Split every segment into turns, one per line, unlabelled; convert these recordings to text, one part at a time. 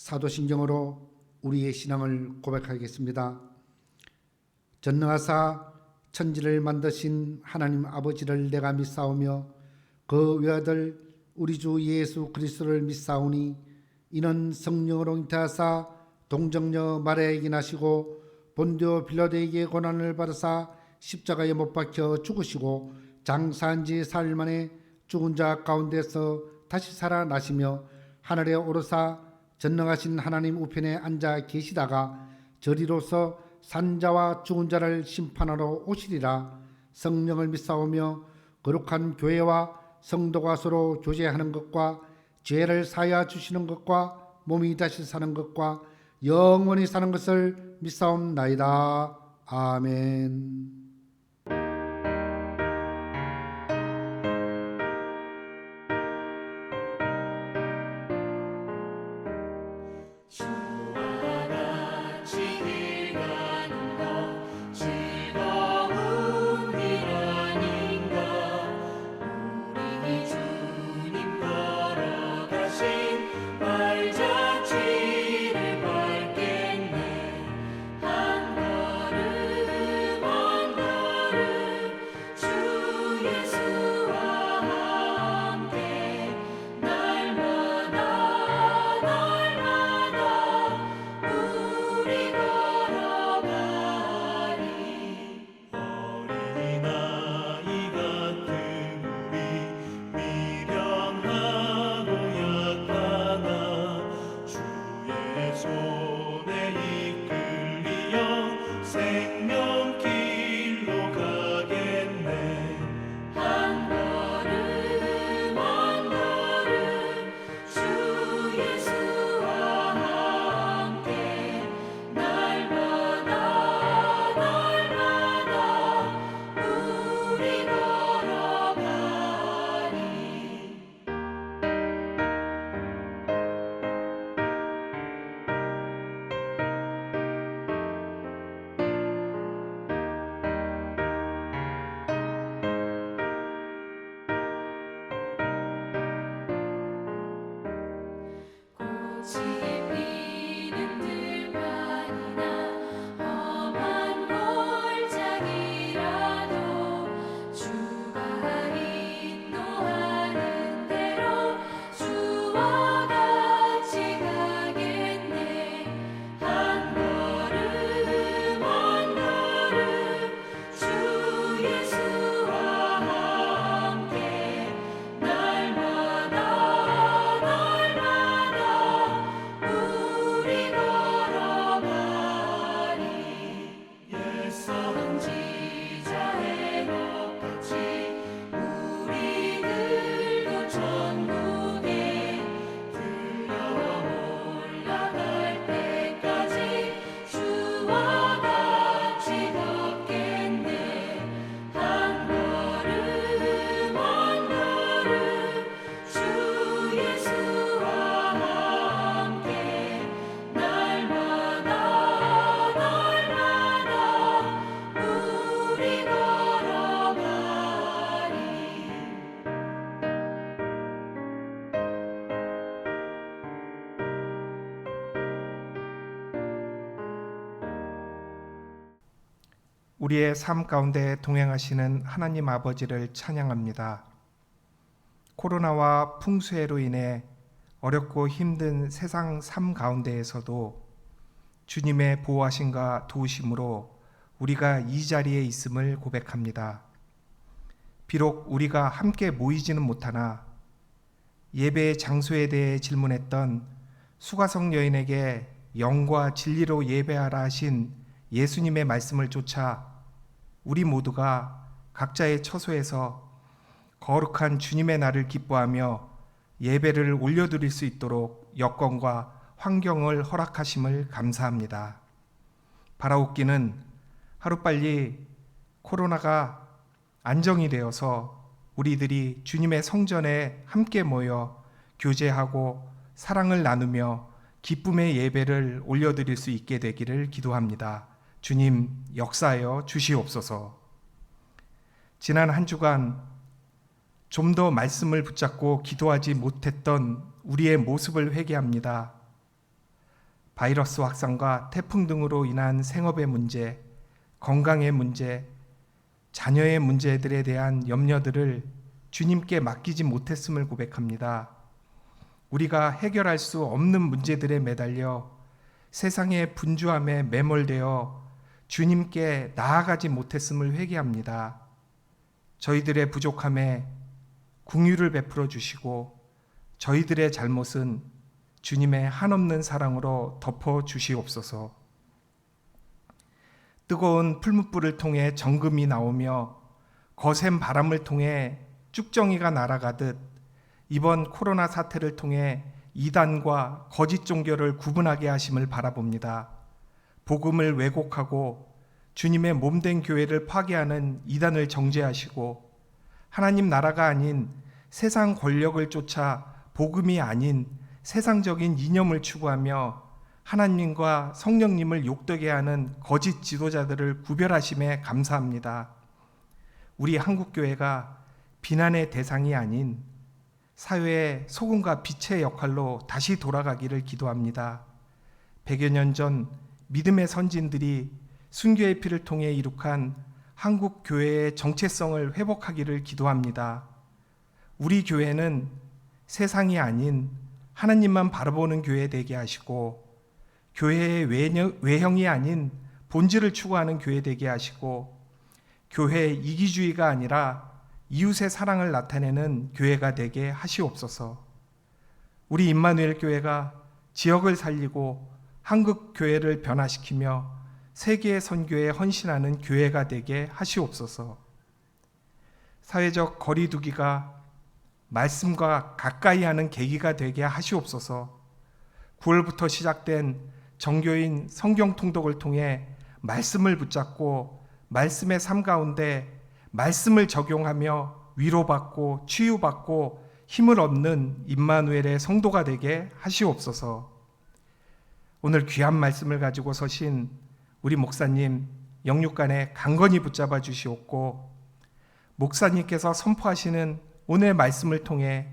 사도신경으로 우리의 신앙을 고백하겠습니다. 전능하사 천지를 만드신 하나님 아버지를 내가 믿사오며 그 외아들 우리 주 예수 그리스도를 믿사오니 이는 성령으로 잉태하사 동정녀 마리아에게 나시고 본디오 빌라도에게 고난을 받으사 십자가에 못 박혀 죽으시고 장사한 지 사흘 만에 죽은 자 가운데서 다시 살아나시며 하늘에 오르사 전능하신 하나님 우편에 앉아 계시다가 저리로서 산자와 죽은 자를 심판하러 오시리라. 성령을 믿사오며 거룩한 교회와 성도가 서로 교제하는 것과 죄를 사하여 주시는 것과 몸이 다시 사는 것과 영원히 사는 것을 믿사옵나이다. 아멘.
우리의 삶 가운데 동행하시는 하나님 아버지를 찬양합니다. 코로나와 풍수해로 인해 어렵고 힘든 세상 삶 가운데에서도 주님의 보호하심과 도우심으로 우리가 이 자리에 있음을 고백합니다. 비록 우리가 함께 모이지는 못하나 예배의 장소에 대해 질문했던 수가성 여인에게 영과 진리로 예배하라 하신 예수님의 말씀을 쫓아 우리 모두가 각자의 처소에서 거룩한 주님의 날을 기뻐하며 예배를 올려드릴 수 있도록 여건과 환경을 허락하심을 감사합니다. 바라옵기는 하루빨리 코로나가 안정이 되어서 우리들이 주님의 성전에 함께 모여 교제하고 사랑을 나누며 기쁨의 예배를 올려드릴 수 있게 되기를 기도합니다. 주님 역사하여 주시옵소서. 지난 한 주간 좀 더 말씀을 붙잡고 기도하지 못했던 우리의 모습을 회개합니다. 바이러스 확산과 태풍 등으로 인한 생업의 문제, 건강의 문제, 자녀의 문제들에 대한 염려들을 주님께 맡기지 못했음을 고백합니다. 우리가 해결할 수 없는 문제들에 매달려 세상의 분주함에 매몰되어 주님께 나아가지 못했음을 회개합니다. 저희들의 부족함에 긍휼을 베풀어 주시고 저희들의 잘못은 주님의 한없는 사랑으로 덮어 주시옵소서. 뜨거운 풀무불을 통해 정금이 나오며 거센 바람을 통해 쭉정이가 날아가듯 이번 코로나 사태를 통해 이단과 거짓 종교를 구분하게 하심을 바라봅니다. 복음을 왜곡하고 주님의 몸된 교회를 파괴하는 이단을 정죄하시고 하나님 나라가 아닌 세상 권력을 쫓아 복음이 아닌 세상적인 이념을 추구하며 하나님과 성령님을 욕되게 하는 거짓 지도자들을 구별하심에 감사합니다. 우리 한국교회가 비난의 대상이 아닌 사회의 소금과 빛의 역할로 다시 돌아가기를 기도합니다. 100여 년 전 믿음의 선진들이 순교의 피를 통해 이룩한 한국 교회의 정체성을 회복하기를 기도합니다. 우리 교회는 세상이 아닌 하나님만 바라보는 교회 되게 하시고 교회의 외형이 아닌 본질을 추구하는 교회 되게 하시고 교회의 이기주의가 아니라 이웃의 사랑을 나타내는 교회가 되게 하시옵소서. 우리 임마누엘 교회가 지역을 살리고 한국 교회를 변화시키며 세계의 선교에 헌신하는 교회가 되게 하시옵소서. 사회적 거리두기가 말씀과 가까이 하는 계기가 되게 하시옵소서. 9월부터 시작된 정교인 성경 통독을 통해 말씀을 붙잡고 말씀의 삶 가운데 말씀을 적용하며 위로받고 치유받고 힘을 얻는 임마누엘의 성도가 되게 하시옵소서. 오늘 귀한 말씀을 가지고 서신 우리 목사님 영육간에 강건히 붙잡아 주시옵고 목사님께서 선포하시는 오늘 말씀을 통해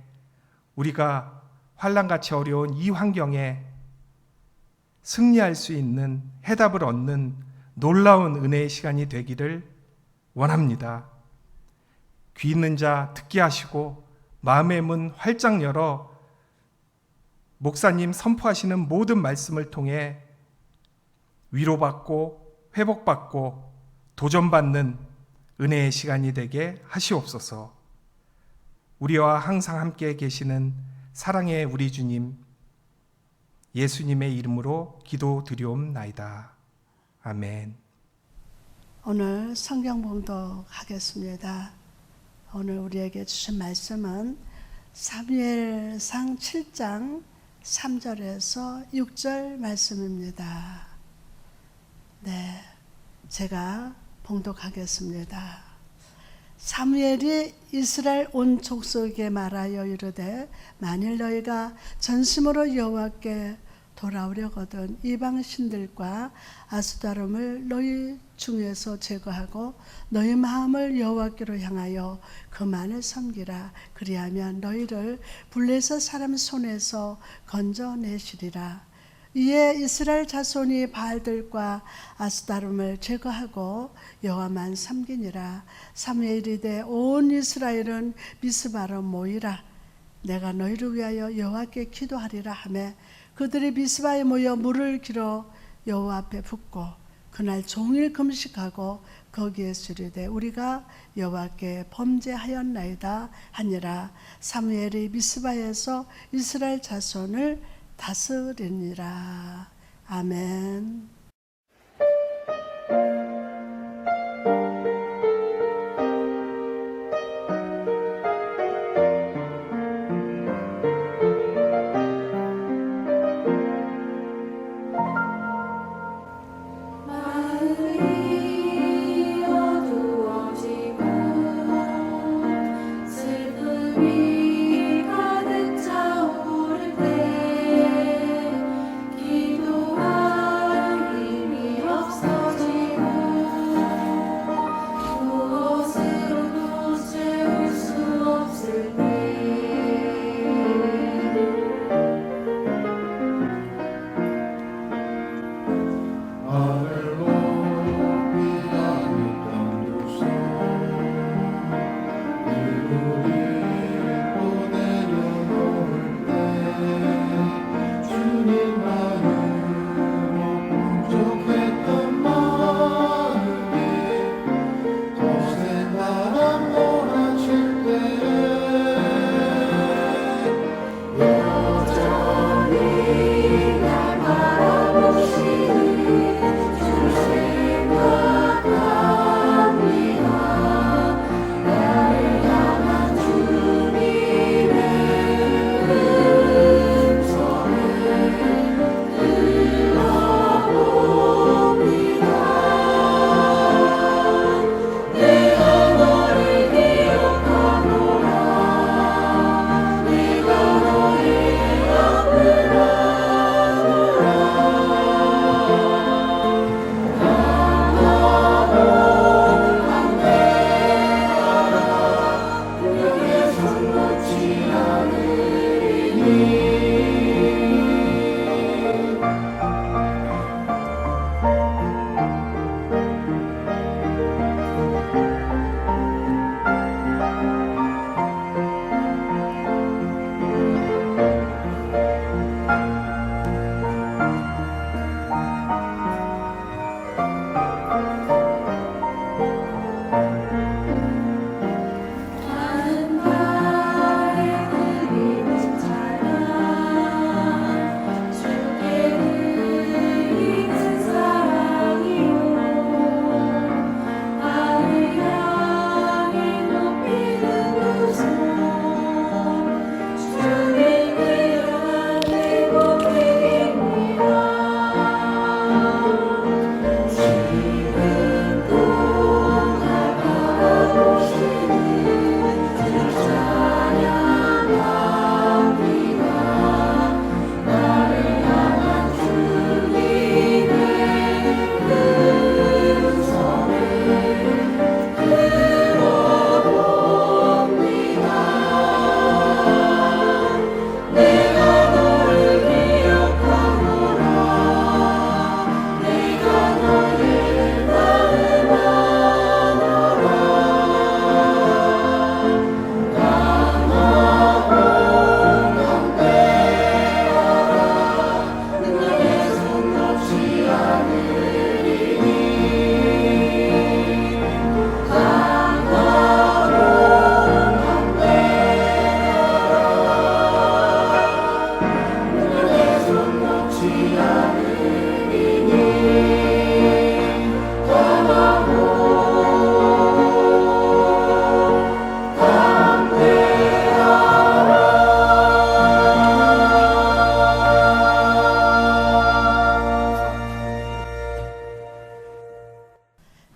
우리가 환난같이 어려운 이 환경에 승리할 수 있는 해답을 얻는 놀라운 은혜의 시간이 되기를 원합니다. 귀 있는 자 듣게 하시고 마음의 문 활짝 열어 목사님 선포하시는 모든 말씀을 통해 위로받고 회복받고 도전받는 은혜의 시간이 되게 하시옵소서. 우리와 항상 함께 계시는 사랑의 우리 주님 예수님의 이름으로 기도드리옵나이다. 아멘.
오늘 성경 봉독하겠습니다. 오늘 우리에게 주신 말씀은 사무엘상 7장 3절에서 6절 말씀입니다. 네, 제가 봉독하겠습니다. 사무엘이 이스라엘 온 족속에게 말하여 이르되 만일 너희가 전심으로 여호와께 돌아오려거든 이방 신들과 아스타롬을 너희 중에서 제거하고 너희 마음을 여호와께로 향하여 그만을 섬기라. 그리하면 너희를 블레셋 사람 손에서 건져내시리라. 이에 이스라엘 자손이 바알들과 아스타롬을 제거하고 여호와만 섬기니라. 사무엘이 이르되 온 이스라엘은 미스바로 모이라. 내가 너희를 위하여 여호와께 기도하리라 하매 그들이 미스바에 모여 물을 길어 여호와 앞에 붓고 그날 종일 금식하고 거기에서 이르되 우리가 여호와께 범죄하였나이다 하니라. 사무엘이 미스바에서 이스라엘 자손을 다스리니라. 아멘.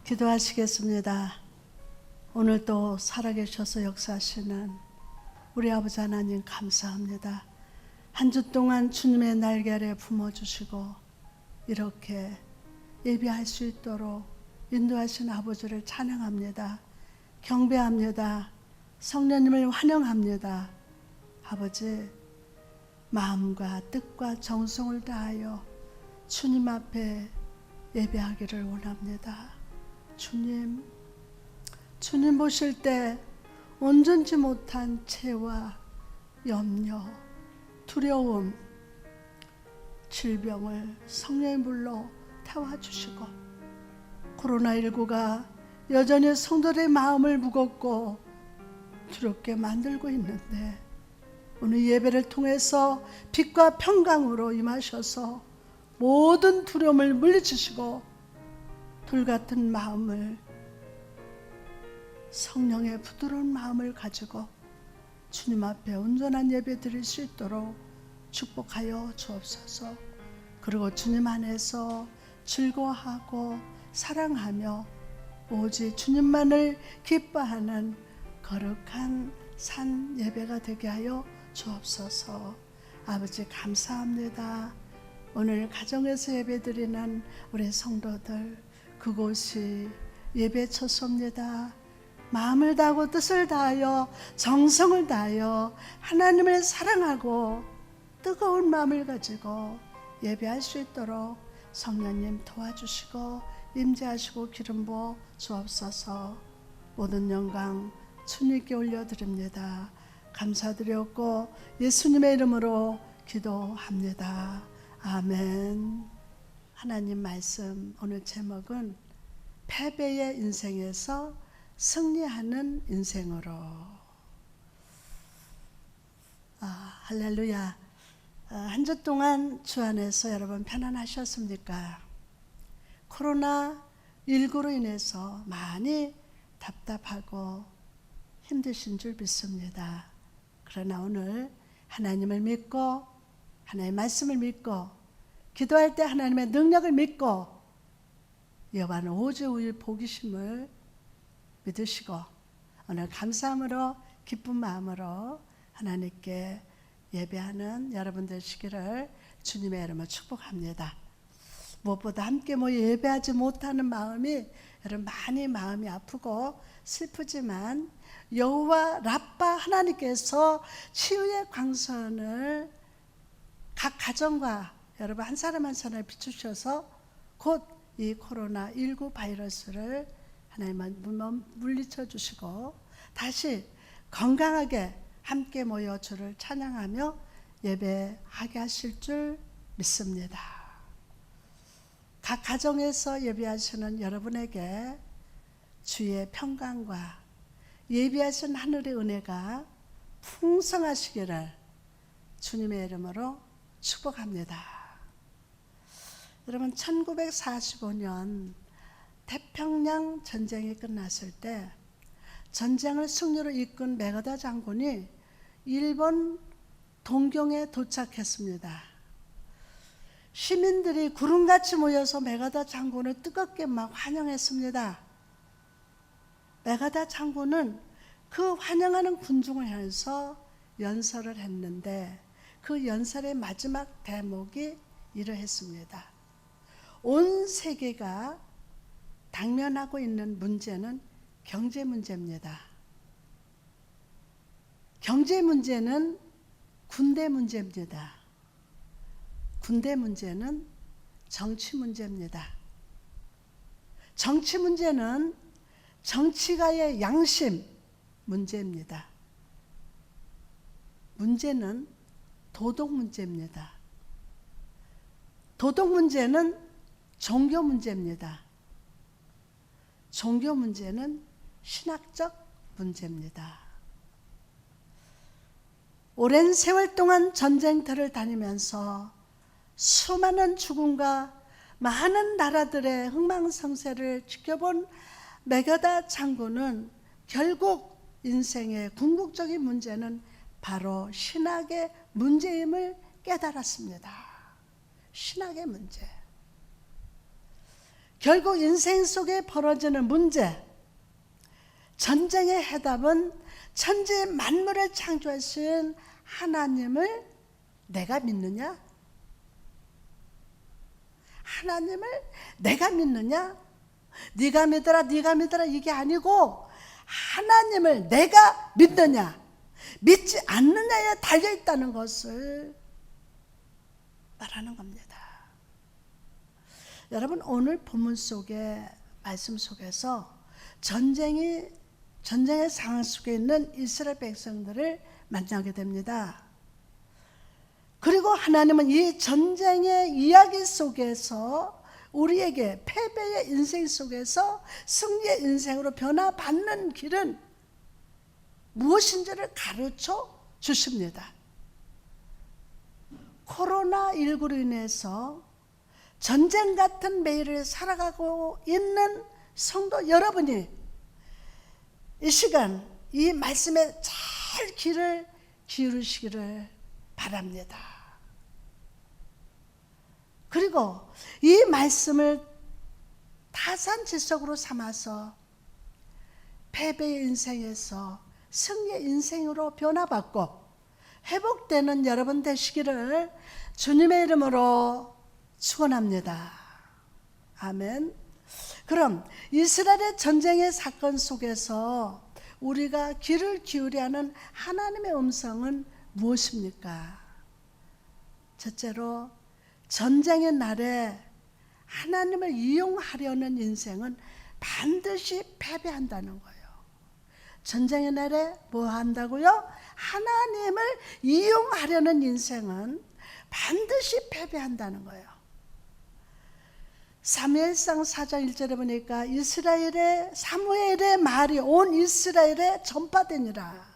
기도하시겠습니다. 오늘 또 살아계셔서 역사하시는 우리 아버지 하나님 감사합니다. 한 주 동안 주님의 날개 아래 품어주시고 이렇게 예배할 수 있도록 인도하신 아버지를 찬양합니다. 경배합니다. 성령님을 환영합니다. 아버지, 마음과 뜻과 정성을 다하여 주님 앞에 예배하기를 원합니다. 주님 보실 때 온전치 못한 죄와 염려, 두려움, 질병을 성령의 불로 태워주시고 코로나19가 여전히 성도들의 마음을 무겁고 두렵게 만들고 있는데 오늘 예배를 통해서 빛과 평강으로 임하셔서 모든 두려움을 물리치시고 돌같은 마음을, 성령의 부드러운 마음을 가지고 주님 앞에 온전한 예배 드릴 수 있도록 축복하여 주옵소서. 그리고 주님 안에서 즐거워하고 사랑하며 오직 주님만을 기뻐하는 거룩한 산 예배가 되게 하여 주옵소서. 아버지 감사합니다. 오늘 가정에서 예배드리는 우리 성도들, 그곳이 예배 처소입니다. 마음을 다하고 뜻을 다하여 정성을 다하여 하나님을 사랑하고 뜨거운 마음을 가지고 예배할 수 있도록 성령님 도와주시고 임재하시고 기름 부어 주옵소서. 모든 영광 주님께 올려드립니다. 감사드렸고 예수님의 이름으로 기도합니다. 아멘. 하나님 말씀 오늘 제목은 패배의 인생에서 승리하는 인생으로. 할렐루야. 한 주 동안 주 안에서 여러분 편안하셨습니까? 코로나19로 인해서 많이 답답하고 힘드신 줄 믿습니다. 그러나 오늘 하나님을 믿고 하나님의 말씀을 믿고 기도할 때 하나님의 능력을 믿고 여호와는 오직 우리 복이심을 믿으시고 오늘 감사함으로 기쁜 마음으로 하나님께 예배하는 여러분 되시기를 주님의 이름으로 축복합니다. 무엇보다 함께 모여 예배하지 못하는 마음이 여러분 많이 마음이 아프고 슬프지만 여호와 라파 하나님께서 치유의 광선을 각 가정과 여러분 한 사람 한 사람을 비추셔서 곧 이 코로나19 바이러스를 하나님은 물리쳐 주시고 다시 건강하게 함께 모여 주를 찬양하며 예배하게 하실 줄 믿습니다. 각 가정에서 예배하시는 여러분에게 주의 평강과 예비하신 하늘의 은혜가 풍성하시기를 주님의 이름으로 축복합니다. 여러분 1945년 태평양 전쟁이 끝났을 때 전쟁을 승리로 이끈 메가다 장군이 일본 동경에 도착했습니다. 시민들이 구름같이 모여서 메가다 장군을 뜨겁게 막 환영했습니다. 메가다 장군은 그 환영하는 군중을 향해서 연설을 했는데 그 연설의 마지막 대목이 이러했습니다. 온 세계가 당면하고 있는 문제는 경제 문제입니다. 경제 문제는 군대 문제입니다. 군대 문제는 정치 문제입니다. 정치 문제는 정치가의 양심 문제입니다. 문제는 도덕 문제입니다. 도덕 문제는 종교 문제입니다. 종교 문제는 신학적 문제입니다. 오랜 세월 동안 전쟁터를 다니면서 수많은 죽음과 많은 나라들의 흥망성쇠를 지켜본 메가다 장군은 결국 인생의 궁극적인 문제는 바로 신학의 문제임을 깨달았습니다. 신학의 문제. 결국 인생 속에 벌어지는 문제, 전쟁의 해답은 천지 만물을 창조하신 하나님을 내가 믿느냐? 하나님을 내가 믿느냐? 네가 믿어라, 네가 믿어라 이게 아니고 하나님을 내가 믿느냐, 믿지 않느냐에 달려있다는 것을 말하는 겁니다. 여러분 오늘 본문 속에 말씀 속에서 전쟁의 상황 속에 있는 이스라엘 백성들을 만나게 됩니다. 그리고 하나님은 이 전쟁의 이야기 속에서 우리에게 패배의 인생 속에서 승리의 인생으로 변화받는 길은 무엇인지를 가르쳐 주십니다. 코로나19로 인해서 전쟁 같은 매일을 살아가고 있는 성도 여러분이 이 시간 이 말씀에 잘 귀를 기울이시기를 바랍니다. 그리고 이 말씀을 타산지석으로 삼아서 패배의 인생에서 승리의 인생으로 변화받고 회복되는 여러분 되시기를 주님의 이름으로 축원합니다. 아멘. 그럼 이스라엘의 전쟁의 사건 속에서 우리가 귀를 기울여야 하는 하나님의 음성은 무엇입니까? 첫째로 전쟁의 날에 하나님을 이용하려는 인생은 반드시 패배한다는 거예요. 전쟁의 날에 뭐 한다고요? 하나님을 이용하려는 인생은 반드시 패배한다는 거예요. 사무엘상 4장 1절에 보니까 사무엘의 말이 온 이스라엘에 전파되니라.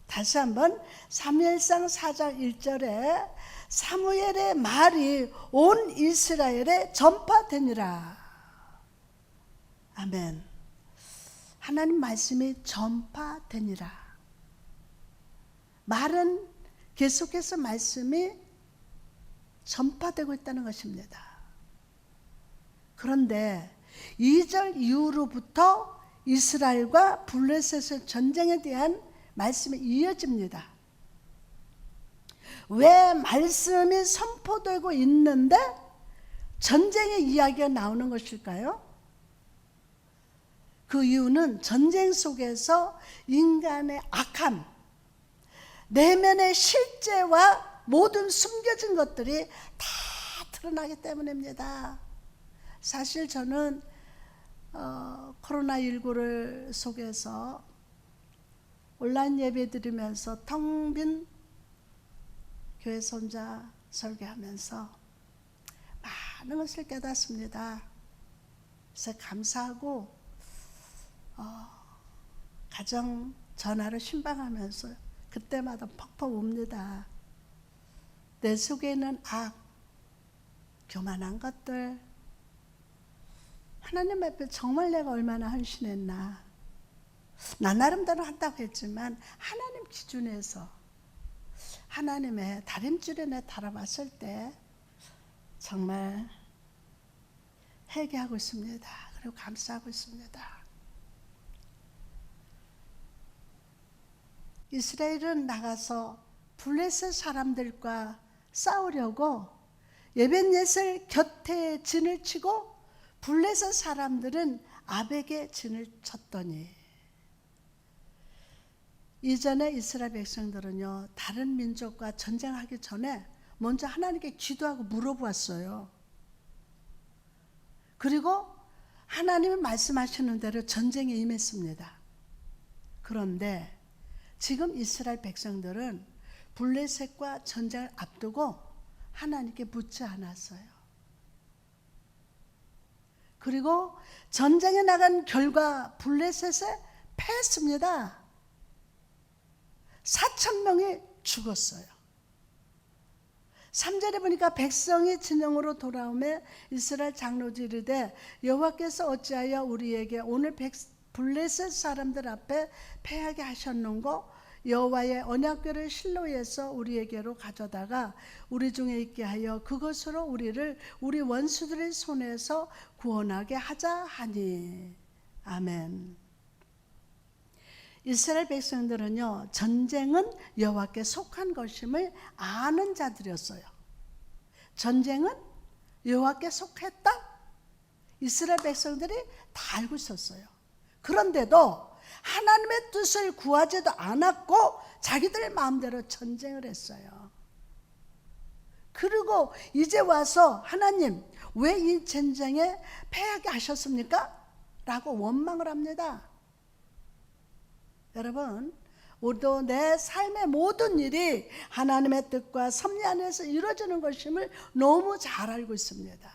다시 한번 사무엘상 4장 1절에 사무엘의 말이 온 이스라엘에 전파되니라. 아멘. 하나님 말씀이 전파되니라. 말은 계속해서 말씀이 전파되고 있다는 것입니다. 그런데 2절 이후로부터 이스라엘과 블레셋의 전쟁에 대한 말씀이 이어집니다. 왜 말씀이 선포되고 있는데 전쟁의 이야기가 나오는 것일까요? 그 이유는 전쟁 속에서 인간의 악함, 내면의 실제와 모든 숨겨진 것들이 다 드러나기 때문입니다. 사실 저는 코로나19를 속에서 온라인 예배 드리면서 텅 빈 교회에서 혼자 설교하면서 많은 것을 깨닫습니다. 그래서 감사하고 가정 전화를 신방하면서 그때마다 퍽퍽 웁니다. 내 속에 있는 악, 교만한 것들, 하나님 앞에 정말 내가 얼마나 헌신했나. 나 나름대로 한다고 했지만 하나님 기준에서 하나님의 다림줄에 내 달아봤을 때 정말 회개하고 있습니다. 그리고 감사하고 있습니다. 이스라엘은 나가서 블레셋 사람들과 싸우려고 예벤예셀 곁에 진을 치고 블레셋 사람들은 아벡에 진을 쳤더니, 이전에 이스라엘 백성들은요, 다른 민족과 전쟁하기 전에 먼저 하나님께 기도하고 물어보았어요. 그리고 하나님이 말씀하시는 대로 전쟁에 임했습니다. 그런데 지금 이스라엘 백성들은 블레셋과 전쟁을 앞두고 하나님께 묻지 않았어요. 그리고 전쟁에 나간 결과 블레셋에 패했습니다. 4,000명이 죽었어요. 3절에 보니까 백성이 진영으로 돌아오매 이스라엘 장로들이 이르되 여호와께서 어찌하여 우리에게 오늘 블레셋 사람들 앞에 패하게 하셨는고, 여호와의 언약궤를 실로에서 우리에게로 가져다가 우리 중에 있게 하여 그것으로 우리를 우리 원수들의 손에서 구원하게 하자 하니. 아멘. 이스라엘 백성들은요, 전쟁은 여호와께 속한 것임을 아는 자들이었어요. 전쟁은 여호와께 속했다? 이스라엘 백성들이 다 알고 있었어요. 그런데도 하나님의 뜻을 구하지도 않았고 자기들 마음대로 전쟁을 했어요. 그리고 이제 와서 하나님, 왜 이 전쟁에 패하게 하셨습니까? 라고 원망을 합니다. 여러분, 우리도 내 삶의 모든 일이 하나님의 뜻과 섭리 안에서 이루어지는 것임을 너무 잘 알고 있습니다.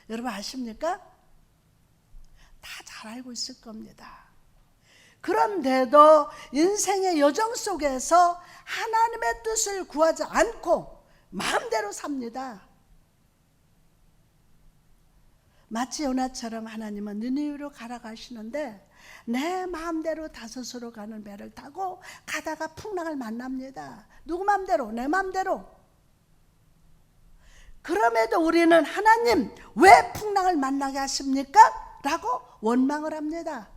여러분 아십니까? 다 잘 알고 있을 겁니다. 그런데도 인생의 여정 속에서 하나님의 뜻을 구하지 않고 마음대로 삽니다. 마치 요나처럼 하나님은 니느웨로 가라 가시는데 내 마음대로 다섯으로 가는 배를 타고 가다가 풍랑을 만납니다. 누구 마음대로? 내 마음대로. 그럼에도 우리는 하나님, 왜 풍랑을 만나게 하십니까? 라고 원망을 합니다.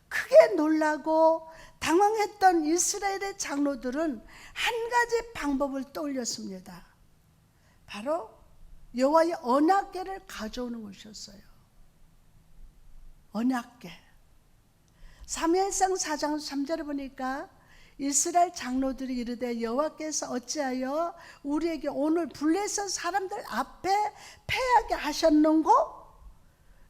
크게 놀라고 당황했던 이스라엘의 장로들은 한 가지 방법을 떠올렸습니다. 바로 여호와의 언약궤를 가져오는 것이었어요. 언약궤. 사무엘상 4장 3절에 보니까 이스라엘 장로들이 이르되 여호와께서 어찌하여 우리에게 오늘 블레셋 사람들 앞에 패하게 하셨는고,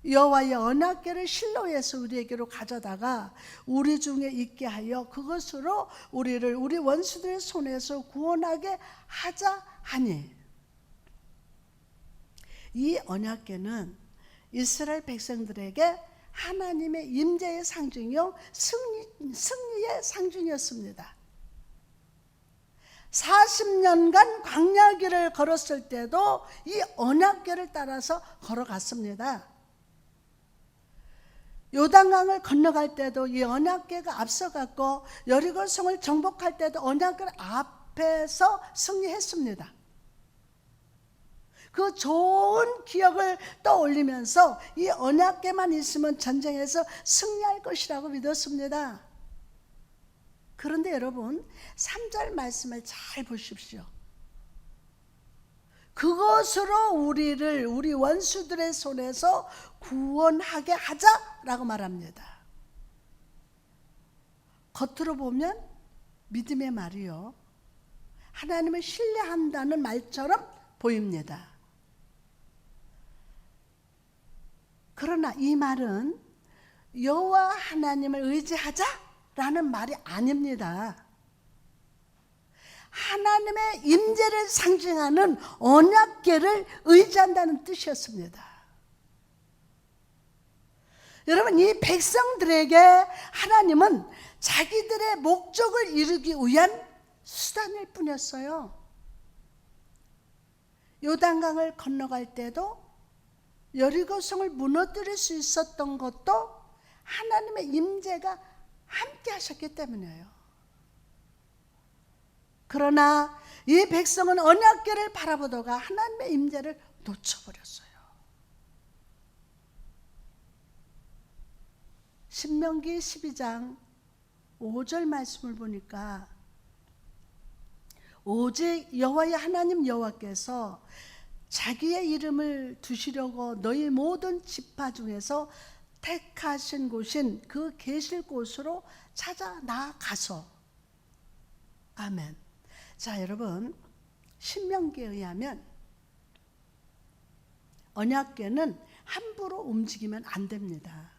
여호와의 언약궤를 실로에서 우리에게로 가져다가 우리 중에 있게 하여 그것으로 우리를 우리 원수들의 손에서 구원하게 하자 하니. 이 언약궤는 이스라엘 백성들에게 하나님의 임재의 상징이요 승리의 상징이었습니다. 40년간 광야길을 걸었을 때도 이 언약궤를 따라서 걸어갔습니다. 요단강을 건너갈 때도 이 언약궤가 앞서갔고, 여리고성을 정복할 때도 언약궤 앞에서 승리했습니다. 그 좋은 기억을 떠올리면서 이 언약궤만 있으면 전쟁에서 승리할 것이라고 믿었습니다. 그런데 여러분 3절 말씀을 잘 보십시오. 그것으로 우리를 우리 원수들의 손에서 구원하게 하자라고 말합니다. 겉으로 보면 믿음의 말이요, 하나님을 신뢰한다는 말처럼 보입니다. 그러나 이 말은 여호와 하나님을 의지하자라는 말이 아닙니다. 하나님의 임재를 상징하는 언약궤를 의지한다는 뜻이었습니다. 여러분, 이 백성들에게 하나님은 자기들의 목적을 이루기 위한 수단일 뿐이었어요. 요단강을 건너갈 때도 여리고성을 무너뜨릴 수 있었던 것도 하나님의 임재가 함께 하셨기 때문이에요. 그러나 이 백성은 언약궤를 바라보다가 하나님의 임재를 놓쳐버렸어요. 신명기 12장 5절 말씀을 보니까 오직 여호와의 하나님 여호와께서 자기의 이름을 두시려고 너희 모든 지파 중에서 택하신 곳인 그 계실 곳으로 찾아 나아가서. 아멘. 자, 여러분, 신명기에 의하면 언약궤는 함부로 움직이면 안 됩니다.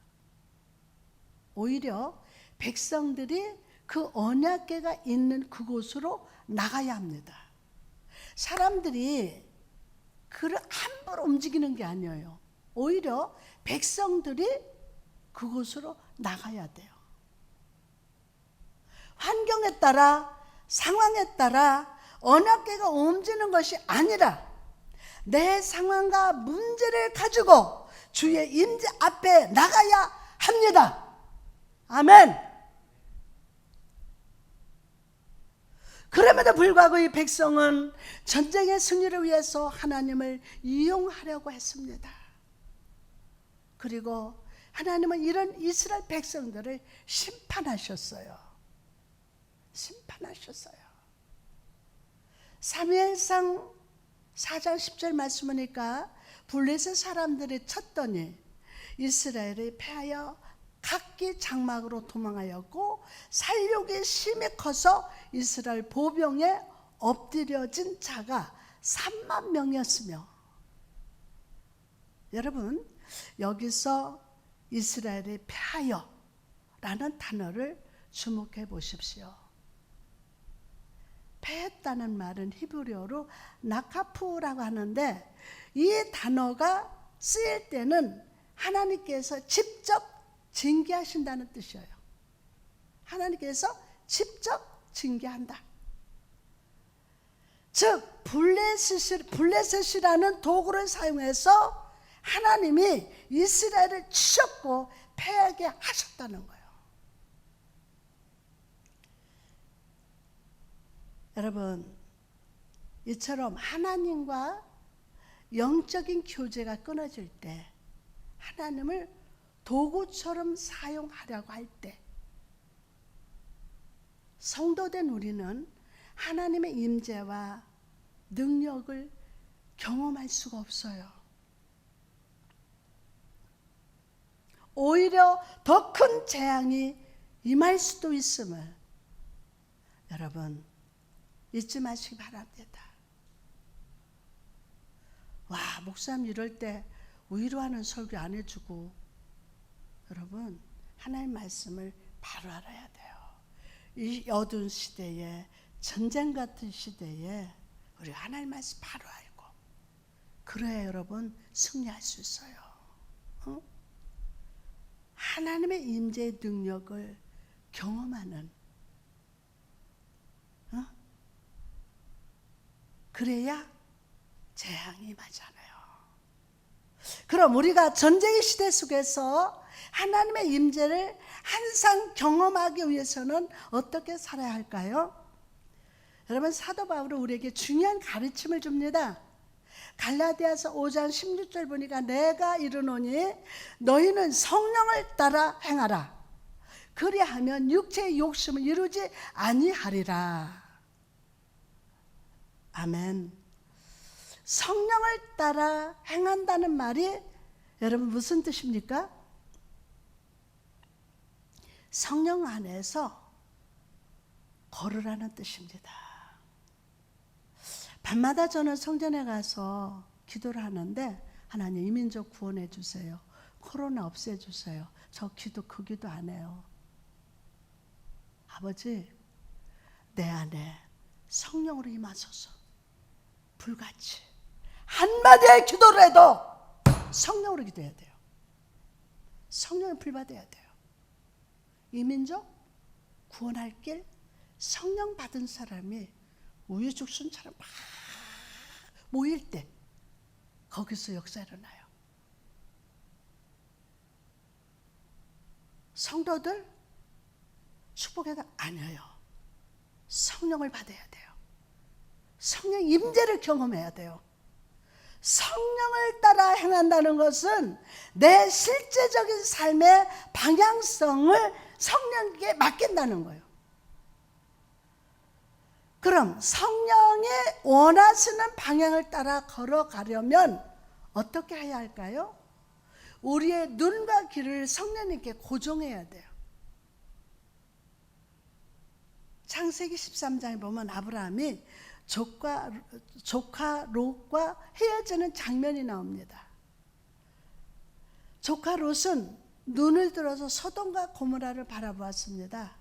오히려 백성들이 그 언약궤가 있는 그곳으로 나가야 합니다. 사람들이 그를 함부로 움직이는 게 아니에요. 오히려 백성들이 그곳으로 나가야 돼요. 환경에 따라, 상황에 따라 언약궤가 움직이는 것이 아니라 내 상황과 문제를 가지고 주의 임재 앞에 나가야 합니다. 아멘. 그럼에도 불구하고 이 백성은 전쟁의 승리를 위해서 하나님을 이용하려고 했습니다. 그리고 하나님은 이런 이스라엘 백성들을 심판하셨어요. 심판하셨어요. 사무엘상 4장 10절 말씀 보니까 블레셋 사람들이 쳤더니 이스라엘이 패하여 각기 장막으로 도망하였고 살육이 심히 커서 이스라엘 보병에 엎드려진 자가 3만 명이었으며. 여러분, 여기서 이스라엘이 패하여 라는 단어를 주목해 보십시오. 패했다는 말은 히브리어로 나카푸라고 하는데, 이 단어가 쓰일 때는 하나님께서 직접 징계하신다는 뜻이에요. 하나님께서 직접 징계한다. 즉 블레셋이라는 도구를 사용해서 하나님이 이스라엘을 치셨고 패하게 하셨다는 거예요. 여러분, 이처럼 하나님과 영적인 교제가 끊어질 때, 하나님을 도구처럼 사용하려고 할 때, 성도된 우리는 하나님의 임재와 능력을 경험할 수가 없어요. 오히려 더 큰 재앙이 임할 수도 있음을 여러분 잊지 마시기 바랍니다. 와, 목사님 이럴 때 위로하는 설교 안 해주고. 여러분, 하나님 말씀을 바로 알아야 돼요. 이 어두운 시대에, 전쟁 같은 시대에 우리 하나님 말씀 바로 알고, 그래야 여러분 승리할 수 있어요. 하나님의 임재의 능력을 경험하는, 그래야 재앙이 임하잖아요. 그럼 우리가 전쟁의 시대 속에서 하나님의 임재를 항상 경험하기 위해서는 어떻게 살아야 할까요? 여러분, 사도 바울은 우리에게 중요한 가르침을 줍니다. 갈라디아서 5장 16절 보니까 내가 이르노니 너희는 성령을 따라 행하라. 그리하면 육체의 욕심을 이루지 아니하리라. 아멘. 성령을 따라 행한다는 말이 여러분 무슨 뜻입니까? 성령 안에서 걸으라는 뜻입니다. 밤마다 저는 성전에 가서 기도를 하는데 하나님 이 민족 구원해 주세요. 코로나 없애 주세요. 저 기도 그 기도 안 해요. 아버지, 내 안에 성령으로 임하소서. 불같이 한마디의 기도를 해도 성령으로 기도해야 돼요. 성령의 불 받아야 돼요. 이 민족 구원할 길 성령 받은 사람이 우유죽순처럼 막 모일 때 거기서 역사 일어나요. 성도들 축복해도 아니에요. 성령을 받아야 돼요. 성령 임재를 경험해야 돼요. 성령을 따라 행한다는 것은 내 실제적인 삶의 방향성을 성령에게 맡긴다는 거예요. 그럼 성령이 원하시는 방향을 따라 걸어가려면 어떻게 해야 할까요? 우리의 눈과 귀를 성령님께 고정해야 돼요. 창세기 13장에 보면 아브라함이 조카 롯과 헤어지는 장면이 나옵니다. 조카 롯은 눈을 들어서 소돔과 고모라를 바라보았습니다.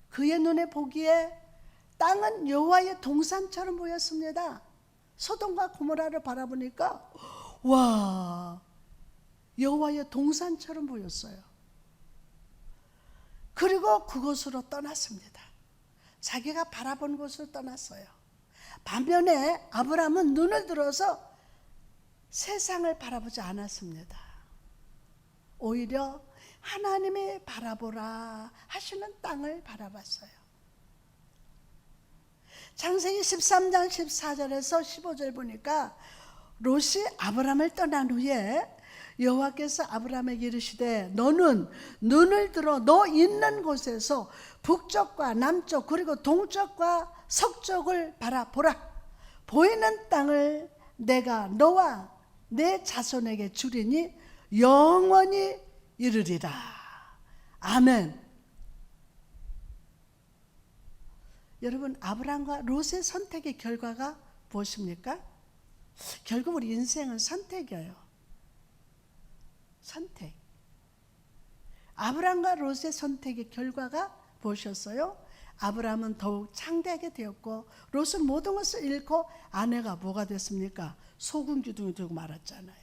그의 눈에 보기에 땅은 여호와의 동산처럼 보였습니다. 소돔과 고모라를 바라보니까 와, 여호와의 동산처럼 보였어요. 그리고 그곳으로 떠났습니다. 자기가 바라본 곳으로 떠났어요. 반면에 아브라함은 눈을 들어서 세상을 바라보지 않았습니다. 오히려 하나님이 바라보라 하시는 땅을 바라봤어요. 창세기 13장 14절에서 15절 보니까 롯이 아브라함을 떠난 후에 여호와께서 아브라함에게 이르시되 너는 눈을 들어 너 있는 곳에서 북쪽과 남쪽 그리고 동쪽과 서쪽을 바라보라. 보이는 땅을 내가 너와 내 자손에게 주리니 영원히 이르리라. 아멘. 여러분, 아브라함과 롯의 선택의 결과가 무엇입니까? 결국 우리 인생은 선택이에요. 선택. 아브라함과 롯의 선택의 결과가 무엇이었어요? 아브라함은 더욱 창대하게 되었고 롯은 모든 것을 잃고 아내가 뭐가 됐습니까? 소금 기둥이 되고 말았잖아요.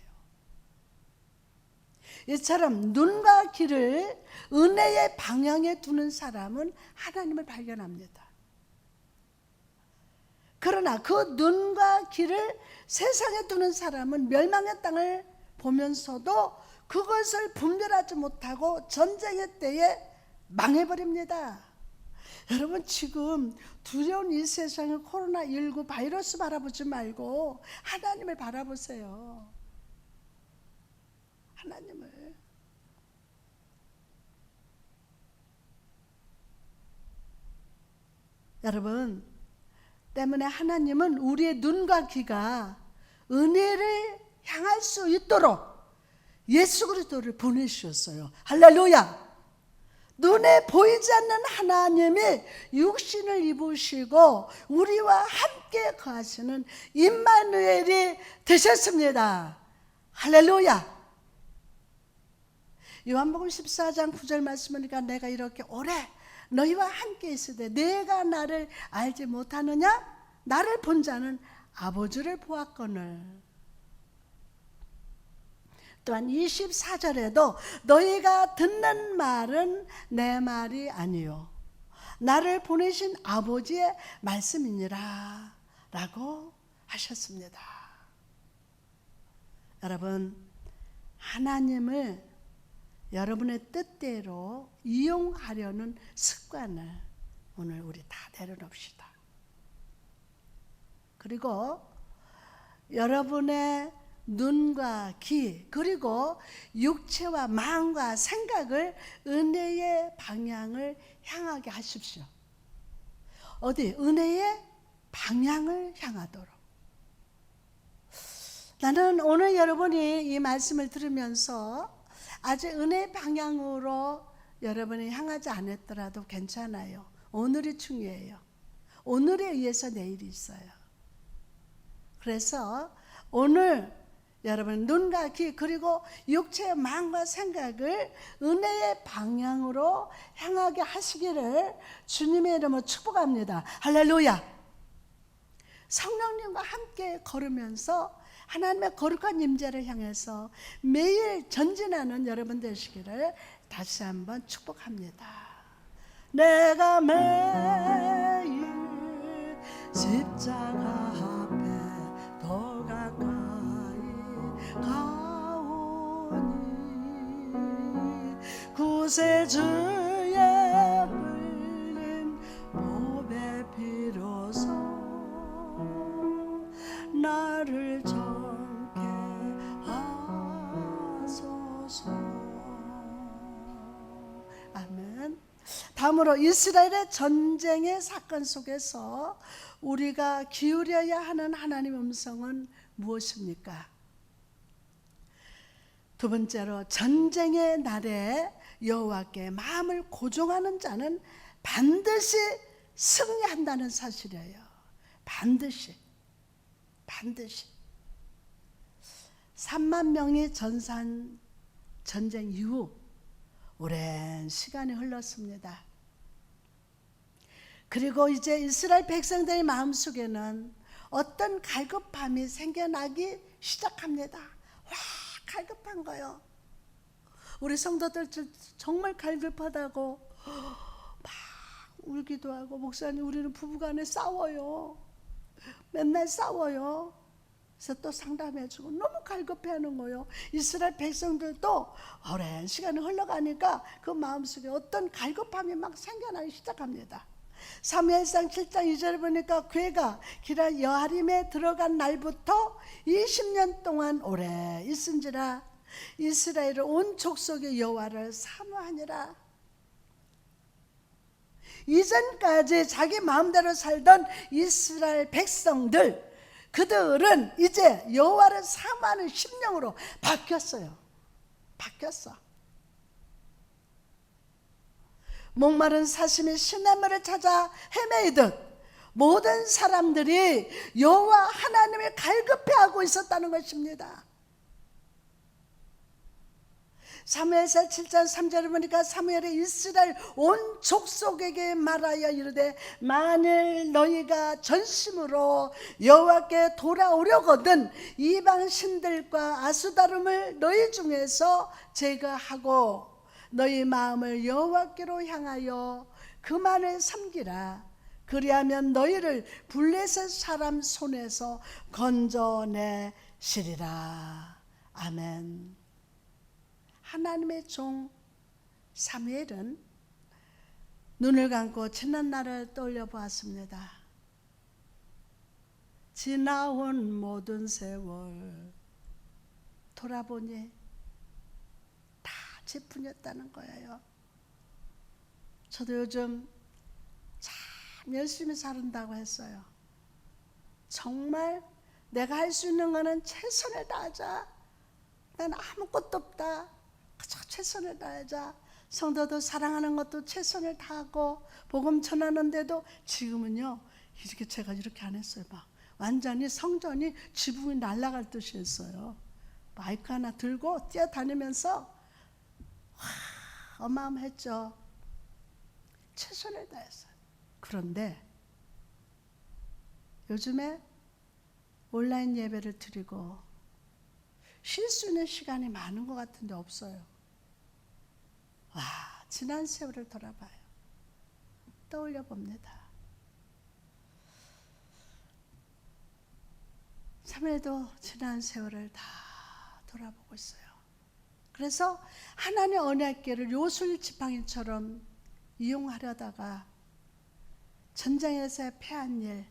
이처럼 눈과 귀를 은혜의 방향에 두는 사람은 하나님을 발견합니다. 그러나 그 눈과 귀를 세상에 두는 사람은 멸망의 땅을 보면서도 그것을 분별하지 못하고 전쟁의 때에 망해버립니다. 여러분, 지금 두려운 이 세상에 코로나19 바이러스 바라보지 말고 하나님을 바라보세요. 하나님을. 여러분, 때문에 하나님은 우리의 눈과 귀가 은혜를 향할 수 있도록 예수 그리스도를 보내주셨어요. 할렐루야. 눈에 보이지 않는 하나님이 육신을 입으시고 우리와 함께 거하시는 임마누엘이 되셨습니다. 할렐루야. 요한복음 14장 9절 말씀하니까 내가 이렇게 오래 너희와 함께 있으되 내가 나를 알지 못하느냐? 나를 본 자는 아버지를 보았거늘. 또한 24절에도 너희가 듣는 말은 내 말이 아니요 나를 보내신 아버지의 말씀이니라 라고 하셨습니다. 여러분, 하나님을 여러분의 뜻대로 이용하려는 습관을 오늘 우리 다 내려놓읍시다. 그리고 여러분의 눈과 귀 그리고 육체와 마음과 생각을 은혜의 방향을 향하게 하십시오. 어디? 은혜의 방향을 향하도록. 나는 오늘 여러분이 이 말씀을 들으면서 아직 은혜의 방향으로 여러분이 향하지 않았더라도 괜찮아요. 오늘이 중요해요. 오늘에 의해서 내일이 있어요. 그래서 오늘 여러분 눈과 귀 그리고 육체의 마음과 생각을 은혜의 방향으로 향하게 하시기를 주님의 이름으로 축복합니다. 할렐루야. 성령님과 함께 걸으면서 하나님의 거룩한 임재를 향해서 매일 전진하는 여러분 되시기를 다시 한번 축복합니다. 내가 매일 십자가 앞에 더 가까이 가오니 구세주의 흘린 보배 피로써 나를 정케 하소서. 아멘. 다음으로 이스라엘의 전쟁의 사건 속에서 우리가 기울여야 하는 하나님의 음성은 무엇입니까? 두 번째로 전쟁의 날에 여호와께 마음을 고정하는 자는 반드시 승리한다는 사실이에요. 반드시 3만 명이 전산 전쟁 이후 오랜 시간이 흘렀습니다. 그리고 이제 이스라엘 백성들의 마음속에는 어떤 갈급함이 생겨나기 시작합니다. 와, 갈급한 거요. 우리 성도들 정말 갈급하다고 막 울기도 하고, 목사님 우리는 부부간에 싸워요. 맨날 싸워요. 그래서 또 상담해주고 너무 갈급해하는 거예요. 이스라엘 백성들도 오랜 시간이 흘러가니까 그 마음속에 어떤 갈급함이 막 생겨나기 시작합니다. 사무엘상 7장 2절에 보니까 괴가 기라 여하림에 들어간 날부터 20년 동안 오래 있은지라 이스라엘은 온 족속의 여호와를 사모하니라. 이전까지 자기 마음대로 살던 이스라엘 백성들, 그들은 이제 여호와를 사모하는 심령으로 바뀌었어요. 바뀌었어. 목마른 사슴이 시냇물을 찾아 헤매이듯 모든 사람들이 여호와 하나님을 갈급해하고 있었다는 것입니다. 사무엘상 7장 3절을 보니까 사무엘이 이스라엘 온 족속에게 말하여 이르되 만일 너희가 전심으로 여호와께 돌아오려거든 이방 신들과 아수다름을 너희 중에서 제거하고 너희 마음을 여호와께로 향하여 그만을 섬기라. 그리하면 너희를 블레셋 사람 손에서 건져내시리라. 아멘. 하나님의 종 사무엘은 눈을 감고 지난 날을 떠올려 보았습니다. 지나온 모든 세월 돌아보니 다 제 뿐이었다는 거예요. 저도 요즘 참 열심히 살은다고 했어요. 정말 내가 할 수 있는 거는 최선을 다하자. 난 아무것도 없다. 그저 최선을 다하자. 성도도 사랑하는 것도 최선을 다하고 복음 전하는데도 지금은요 이렇게 제가 이렇게 안 했어요. 막 완전히 성전이 지붕이 날아갈 듯이 했어요. 마이크 하나 들고 뛰어다니면서 어마어마했죠. 최선을 다했어요. 그런데 요즘에 온라인 예배를 드리고 쉴 수 있는 시간이 많은 것 같은데 없어요. 와, 지난 세월을 돌아봐요. 떠올려 봅니다. 사무엘도 지난 세월을 다 돌아보고 있어요. 그래서 하나님의 언약궤를 요술 지팡이처럼 이용하려다가 전쟁에서 패한 일,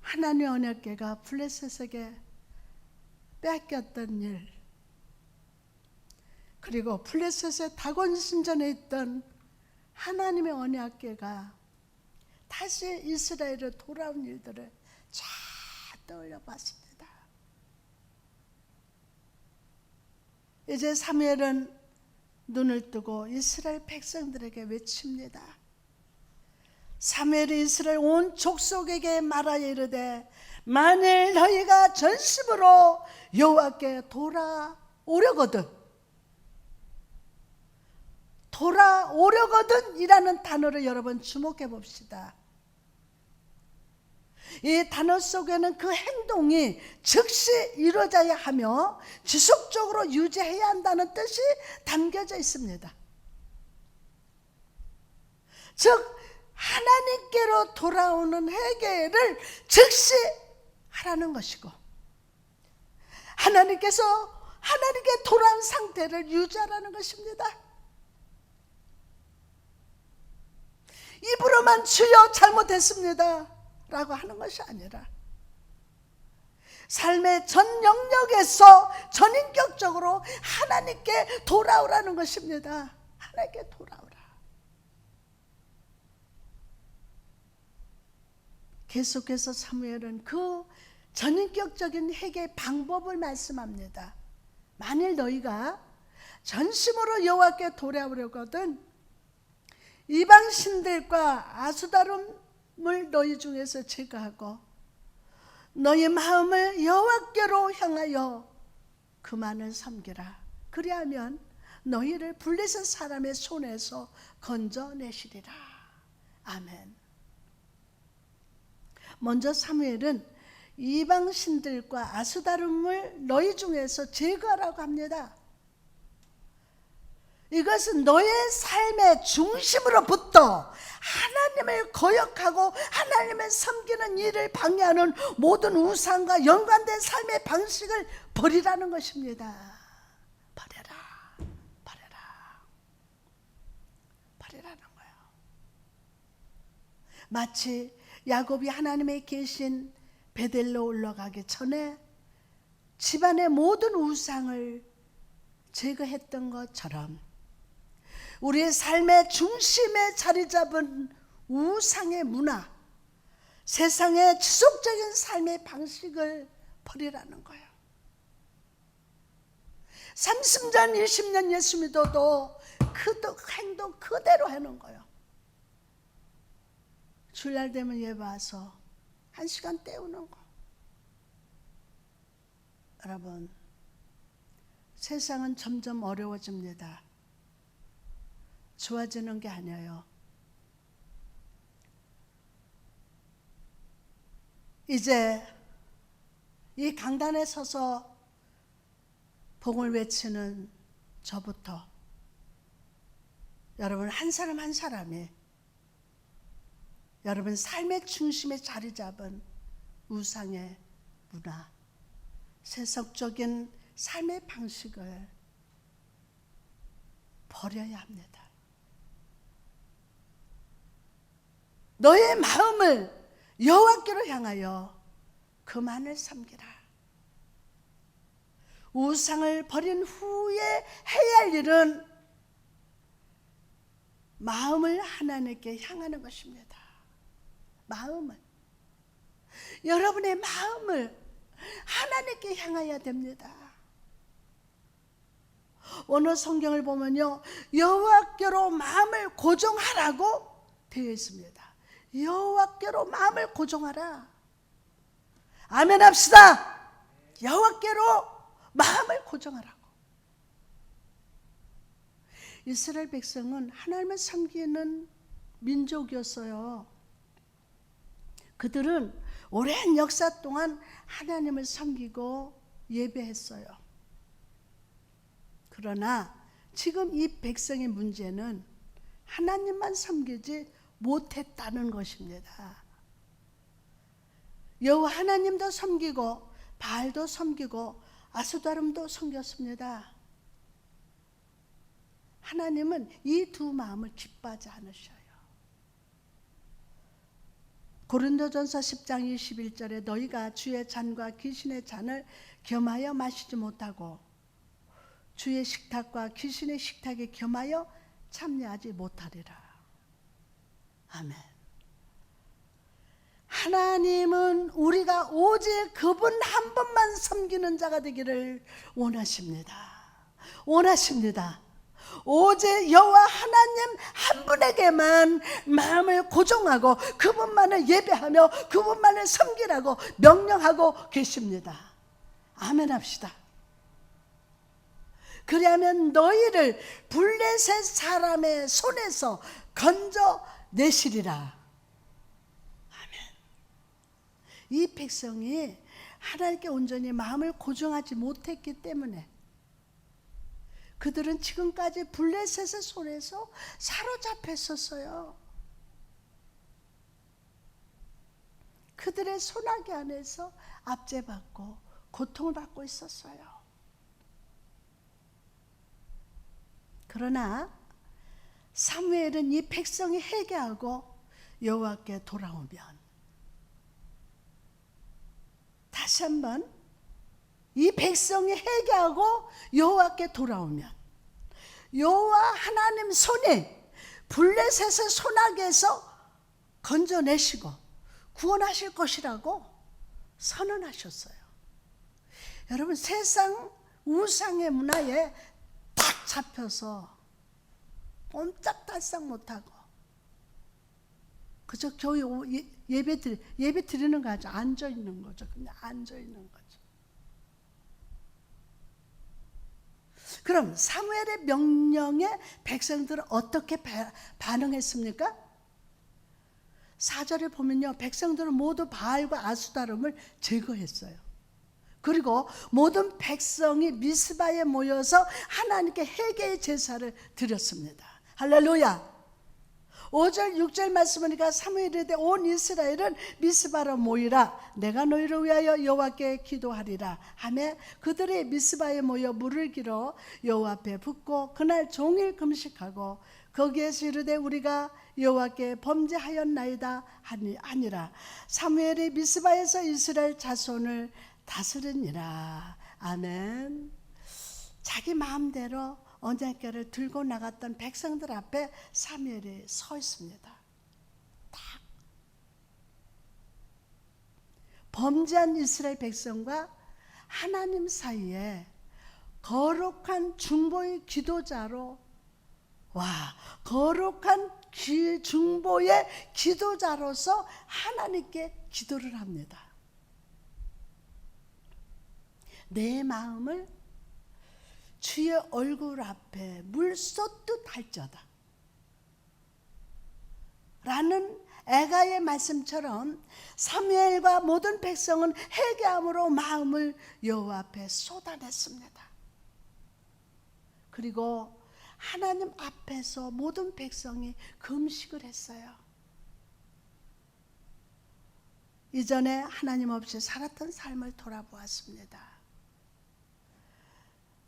하나님의 언약궤가 블레셋에게 빼앗겼던 일, 그리고 블레셋의 다곤 신전에 있던 하나님의 언약궤가 다시 이스라엘에 돌아온 일들을 쫙 떠올려 봤습니다. 이제 사무엘은 눈을 뜨고 이스라엘 백성들에게 외칩니다. 사무엘이 이스라엘 온 족속에게 말하여 이르되 만일 너희가 전심으로 여호와께 돌아오려거든, 돌아오려거든 이라는 단어를 여러분 주목해 봅시다. 이 단어 속에는 그 행동이 즉시 이루어져야 하며 지속적으로 유지해야 한다는 뜻이 담겨져 있습니다. 즉 하나님께로 돌아오는 회개를 즉시 하라는 것이고, 하나님께 돌아온 상태를 유지하라는 것입니다. 입으로만 주여 잘못했습니다 라고 하는 것이 아니라 삶의 전 영역에서 전인격적으로 하나님께 돌아오라는 것입니다. 하나님께 돌아오라. 계속해서 사무엘은 그 전인격적인 회개의 방법을 말씀합니다. 만일 너희가 전심으로 여호와께 돌아오려거든 이방 신들과 아수다름을 너희 중에서 제거하고 너희 마음을 여호와께로 향하여 그만을 섬기라. 그리하면 너희를 블레셋 사람의 손에서 건져내시리라. 아멘. 먼저 사무엘은 이방 신들과 아수다름을 너희 중에서 제거하라고 합니다. 이것은 너의 삶의 중심으로부터 하나님을 거역하고 하나님을 섬기는 일을 방해하는 모든 우상과 연관된 삶의 방식을 버리라는 것입니다. 버리라는 거예요. 마치 야곱이 하나님의 계신 베델로 올라가기 전에 집안의 모든 우상을 제거했던 것처럼 우리의 삶의 중심에 자리 잡은 우상의 문화, 세상의 지속적인 삶의 방식을 버리라는 거예요. 30년, 20년 예수 믿어도 그 행동 그대로 하는 거예요. 주일날 되면 예배 와서 1시간 때우는 거. 여러분, 세상은 점점 어려워집니다. 좋아지는 게 아니에요. 이제 이 강단에 서서 복음을 외치는 저부터 여러분 한 사람 한 사람이 여러분 삶의 중심에 자리 잡은 우상의 문화, 세속적인 삶의 방식을 버려야 합니다. 너의 마음을 여호와께로 향하여 그만을 섬기라. 우상을 버린 후에 해야 할 일은 마음을 하나님께 향하는 것입니다. 마음을, 여러분의 마음을 하나님께 향해야 됩니다. 오늘 성경을 보면요, 여호와께로 마음을 고정하라고 되어 있습니다. 여호와께로 마음을 고정하라. 아멘 합시다. 여호와께로 마음을 고정하라고. 이스라엘 백성은 하나님을 섬기는 민족이었어요. 그들은 오랜 역사 동안 하나님을 섬기고 예배했어요. 그러나 지금 이 백성의 문제는 하나님만 섬기지 못했다는 것입니다. 여호와 하나님도 섬기고 바알도 섬기고 아스다름도 섬겼습니다. 하나님은 이 두 마음을 기뻐하지 않으셔요. 고린도전서 10장 21절에 너희가 주의 잔과 귀신의 잔을 겸하여 마시지 못하고 주의 식탁과 귀신의 식탁에 겸하여 참여하지 못하리라. 아멘. 하나님은 우리가 오직 그분 한 분만 섬기는 자가 되기를 원하십니다. 원하십니다. 오직 여호와 하나님 한 분에게만 마음을 고정하고 그분만을 예배하며 그분만을 섬기라고 명령하고 계십니다. 아멘 합시다. 그리하면 너희를 블레셋 사람의 손에서 건져내시리라. 아멘. 이 백성이 하나님께 온전히 마음을 고정하지 못했기 때문에 그들은 지금까지 블레셋의 손에서 사로잡혔었어요. 그들의 손아귀 안에서 압제받고 고통을 받고 있었어요. 그러나 사무엘은 이 백성이 회개하고 여호와께 돌아오면, 다시 한번 이 백성이 회개하고 여호와께 돌아오면 여호와 하나님 손이 블레셋의 손아귀에서 건져내시고 구원하실 것이라고 선언하셨어요. 여러분, 세상 우상의 문화에 딱 잡혀서 꼼짝달싹 못하고 그저 교회 예배 드리는 거 아주 앉아있는 거죠. 그냥 앉아있는 거죠. 그럼 사무엘의 명령에 백성들은 어떻게 반응했습니까? 4절에 보면요, 백성들은 모두 바알과 아수다름을 제거했어요. 그리고 모든 백성이 미스바에 모여서 하나님께 회개의 제사를 드렸습니다. 할렐루야. 5절 6절 말씀 보니까 사무엘이 이르되 온 이스라엘은 미스바로 모이라. 내가 너희를 위하여 여호와께 기도하리라 하며 그들이 미스바에 모여 물을 길어 여호와 앞에 붓고 그날 종일 금식하고 거기에서 이르되 우리가 여호와께 범죄하였나이다 하니라. 사무엘이 미스바에서 이스라엘 자손을 다스리니라. 아멘. 자기 마음대로 언약궤를 들고 나갔던 백성들 앞에 사무엘이 서 있습니다. 딱 범죄한 이스라엘 백성과 하나님 사이에 거룩한 중보의 기도자로, 거룩한 중보의 기도자로서 하나님께 기도를 합니다. 내 마음을 주의 얼굴 앞에 물 쏟듯 할저다 라는 애가의 말씀처럼 사무엘과 모든 백성은 회개함으로 마음을 여호와 앞에 쏟아냈습니다. 그리고 하나님 앞에서 모든 백성이 금식을 했어요. 이전에 하나님 없이 살았던 삶을 돌아보았습니다.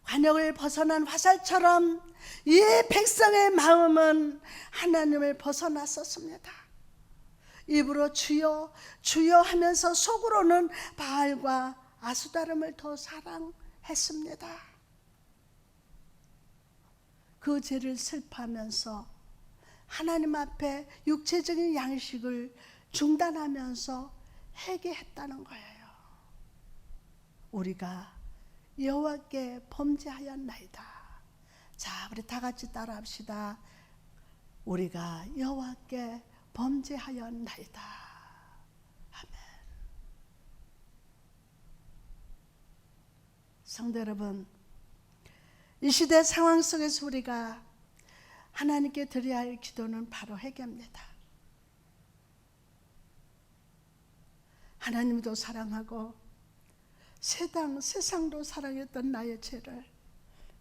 관역을 벗어난 화살처럼 이 백성의 마음은 하나님을 벗어났었습니다. 입으로 주여 주여 하면서 속으로는 바알과 아수다름을 더 사랑했습니다. 그 죄를 슬퍼하면서 하나님 앞에 육체적인 양식을 중단하면서 회개했다는 거예요. 우리가 여호와께 범죄하였나이다. 자, 우리 다 같이 따라합시다. 우리가 여호와께 범죄하였나이다. 아멘. 성도 여러분, 이 시대 상황 속에서 우리가 하나님께 드려야 할 기도는 바로 회개입니다. 하나님도 사랑하고 세상도 사랑했던 나의 죄를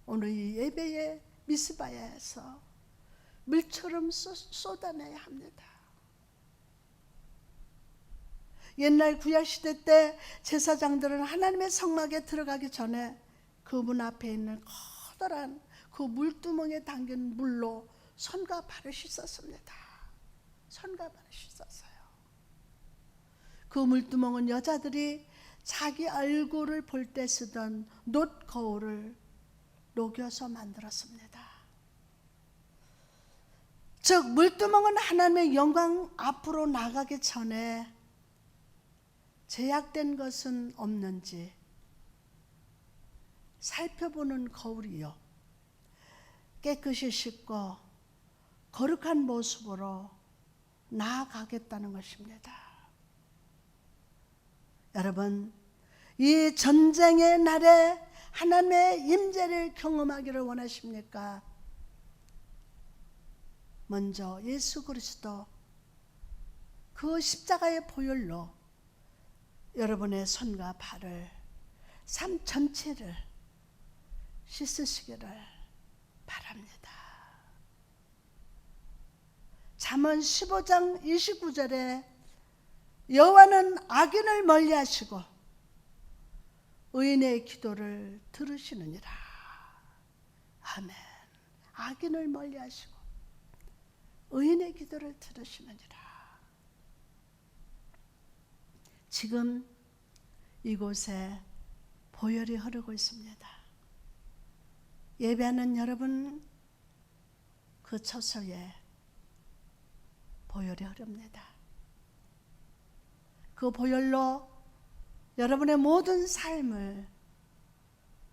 오늘 이 예배의 미스바야에서 물처럼 쏟아내야 합니다. 옛날 구약시대 때 제사장들은 하나님의 성막에 들어가기 전에 그 문 앞에 있는 커다란 그 물두멍에 담긴 물로 손과 발을 씻었습니다. 손과 발을 씻었어요. 그 물두멍은 여자들이 자기 얼굴을 볼 때 쓰던 놋 거울을 녹여서 만들었습니다. 즉 물두멍은 하나님의 영광 앞으로 나가기 전에 제약된 것은 없는지 살펴보는 거울이요. 깨끗이 씻고 거룩한 모습으로 나아가겠다는 것입니다. 여러분, 이 전쟁의 날에 하나님의 임재를 경험하기를 원하십니까? 먼저 예수 그리스도 그 십자가의 보혈로 여러분의 손과 발을, 삶 전체를 씻으시기를 바랍니다. 잠언 15장 29절에 여호와는 악인을 멀리하시고 의인의 기도를 들으시느니라. 아멘. 악인을 멀리하시고 의인의 기도를 들으시느니라. 지금 이곳에 보혈이 흐르고 있습니다. 예배하는 여러분 그 처소에 보혈이 흐릅니다. 그 보혈로 여러분의 모든 삶을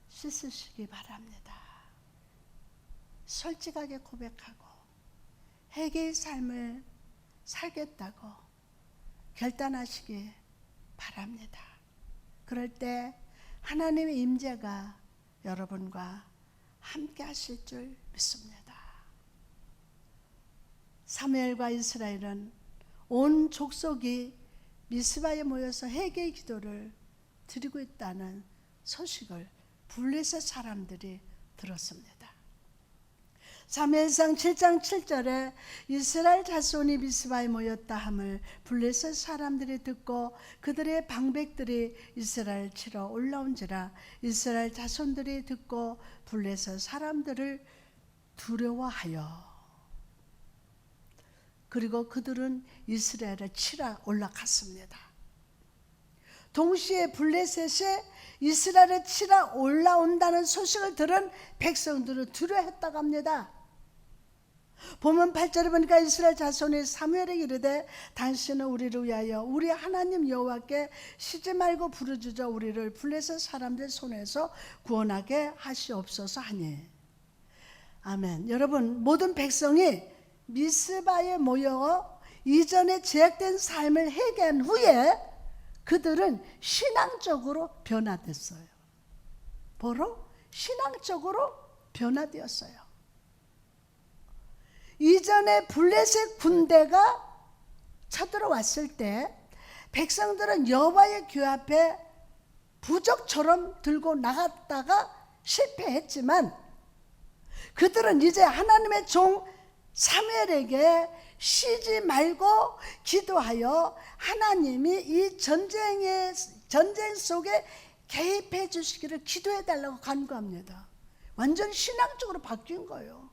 씻으시기 바랍니다. 솔직하게 고백하고 회개의 삶을 살겠다고 결단하시기 바랍니다. 그럴 때 하나님의 임재가 여러분과 함께 하실 줄 믿습니다. 사무엘과 이스라엘은 온 족속이 미스바에 모여서 회개의 기도를 드리고 있다는 소식을 블레셋 사람들이 들었습니다. 사무엘상 7장 7절에 이스라엘 자손이 미스바에 모였다 함을 블레셋 사람들이 듣고 그들의 방백들이 이스라엘 치러 올라온지라. 이스라엘 자손들이 듣고 블레셋 사람들을 두려워하여 그리고 그들은 이스라엘을 치러 올라갔습니다. 동시에 블레셋이 이스라엘을 치러 올라온다는 소식을 들은 백성들은 두려워했다고 합니다. 보면 8절에 보니까 이스라엘 자손이 사무엘에게 이르되 당신은 우리를 위하여 우리 하나님 여호와께 쉬지 말고 부르짖어 우리를 블레셋 사람들 손에서 구원하게 하시옵소서 하니. 아멘. 여러분, 모든 백성이 미스바에 모여 이전에 제약된 삶을 회개한 후에 그들은 신앙적으로 변화됐어요. 바로 신앙적으로 변화되었어요. 이전에 블레셋 군대가 쳐들어왔을 때 백성들은 여호와의 궤 앞에 부적처럼 들고 나갔다가 실패했지만 그들은 이제 하나님의 종 사무엘에게 쉬지 말고 기도하여 하나님이 이 전쟁 속에 개입해 주시기를 기도해 달라고 간구합니다. 완전 신앙적으로 바뀐 거예요.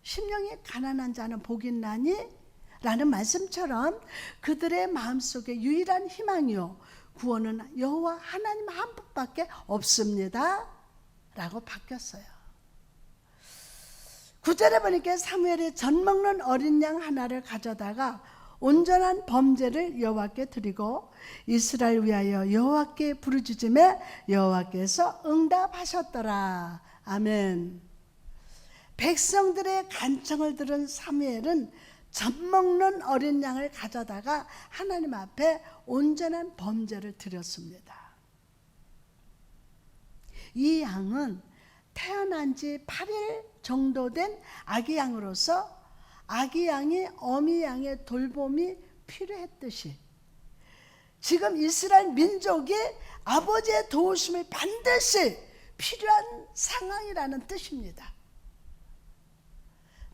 심령이 가난한 자는 복이 있나니? 라는 말씀처럼 그들의 마음속에 유일한 희망이요 구원은 여호와 하나님 한 분밖에 없습니다 라고 바뀌었어요. 9절에 보니까 사무엘이 젖 먹는 어린 양 하나를 가져다가 온전한 범죄를 여호와께 드리고 이스라엘 위하여 여호와께 부르짖음에 여호와께서 응답하셨더라. 아멘. 백성들의 간청을 들은 사무엘은 젖 먹는 어린 양을 가져다가 하나님 앞에 온전한 범죄를 드렸습니다. 이 양은 태어난 지 8일 정도 된 아기 양으로서 아기 양이 어미 양의 돌봄이 필요했듯이 지금 이스라엘 민족이 아버지의 도우심이 반드시 필요한 상황이라는 뜻입니다.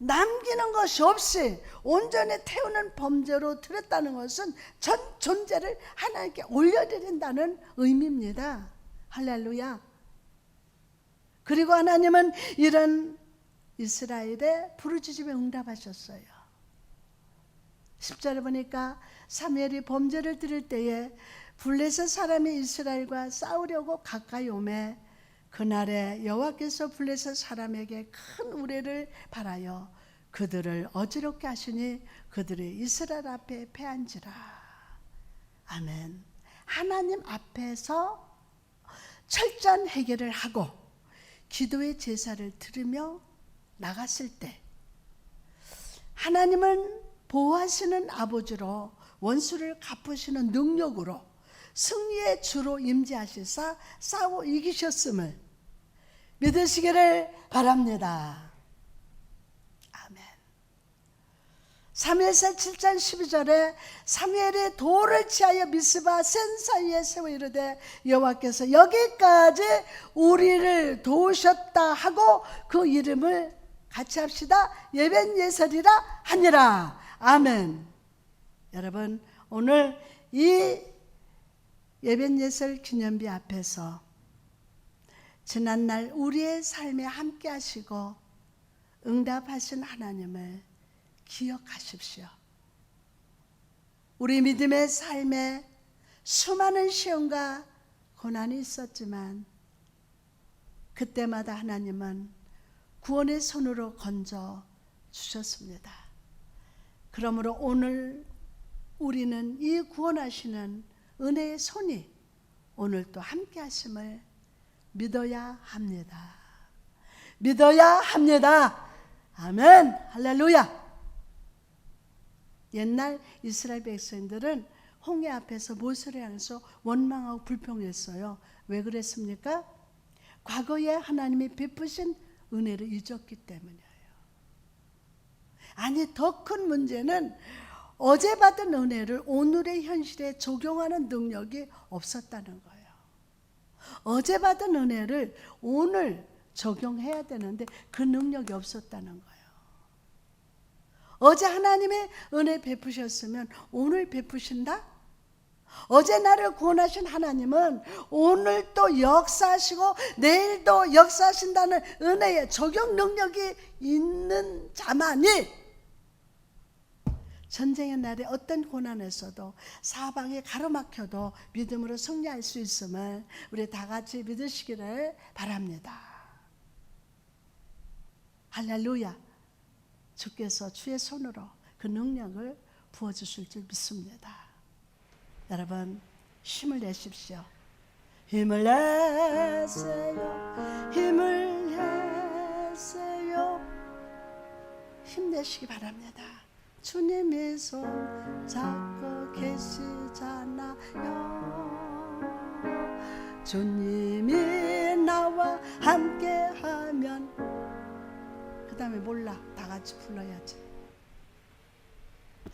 남기는 것이 없이 온전히 태우는 범죄로 드렸다는 것은 전 존재를 하나님께 올려드린다는 의미입니다. 할렐루야. 그리고 하나님은 이런 이스라엘의 부르짖음에 응답하셨어요. 10절에 보니까 사무엘이 범죄를 드릴 때에 블레셋 사람이 이스라엘과 싸우려고 가까이 오매 그날에 여호와께서 블레셋 사람에게 큰 우레를 바라여 그들을 어지럽게 하시니 그들이 이스라엘 앞에 패한지라. 아멘. 하나님 앞에서 철저한 해결을 하고 기도의 제사를 드리며 나갔을 때 하나님은 보호하시는 아버지로 원수를 갚으시는 능력으로 승리의 주로 임재하시사 싸워 이기셨음을 믿으시기를 바랍니다. 아멘. 사무엘상 7장 12절에 사무엘이 돌을 취하여 미스바 센 사이에 세워 이르되 여호와께서 여기까지 우리를 도우셨다 하고 그 이름을 같이 합시다. 예벤예설이라 하니라. 아멘. 여러분, 오늘 이 예벤예설 기념비 앞에서 지난날 우리의 삶에 함께 하시고 응답하신 하나님을 기억하십시오. 우리 믿음의 삶에 수많은 시험과 고난이 있었지만 그때마다 하나님은 구원의 손으로 건져 주셨습니다. 그러므로 오늘 우리는 이 구원하시는 은혜의 손이 오늘 또 함께 하심을 믿어야 합니다. 믿어야 합니다. 아멘. 할렐루야. 옛날 이스라엘 백성들은 홍해 앞에서 모세를 향해서 원망하고 불평했어요. 왜 그랬습니까? 과거에 하나님이 베푸신 은혜를 잊었기 때문이에요. 아니, 더 큰 문제는 어제 받은 은혜를 오늘의 현실에 적용하는 능력이 없었다는 거예요. 어제 받은 은혜를 오늘 적용해야 되는데 그 능력이 없었다는 거예요. 어제 하나님의 은혜 베푸셨으면 오늘 베푸신다? 어제 나를 구원하신 하나님은 오늘 또 역사하시고 내일도 역사하신다는 은혜의 적용 능력이 있는 자만이 전쟁의 날에 어떤 고난에서도 사방이 가로막혀도 믿음으로 승리할 수 있음을 우리 다 같이 믿으시기를 바랍니다. 할렐루야. 주께서 주의 손으로 그 능력을 부어주실 줄 믿습니다. 여러분, 힘을 내십시오. 힘을 내세요. 힘을 내세요. 힘내시기 바랍니다. 주님의 손 잡고 계시잖아요. 주님이 나와 함께하면, 그 다음에 몰라, 다 같이 불러야지.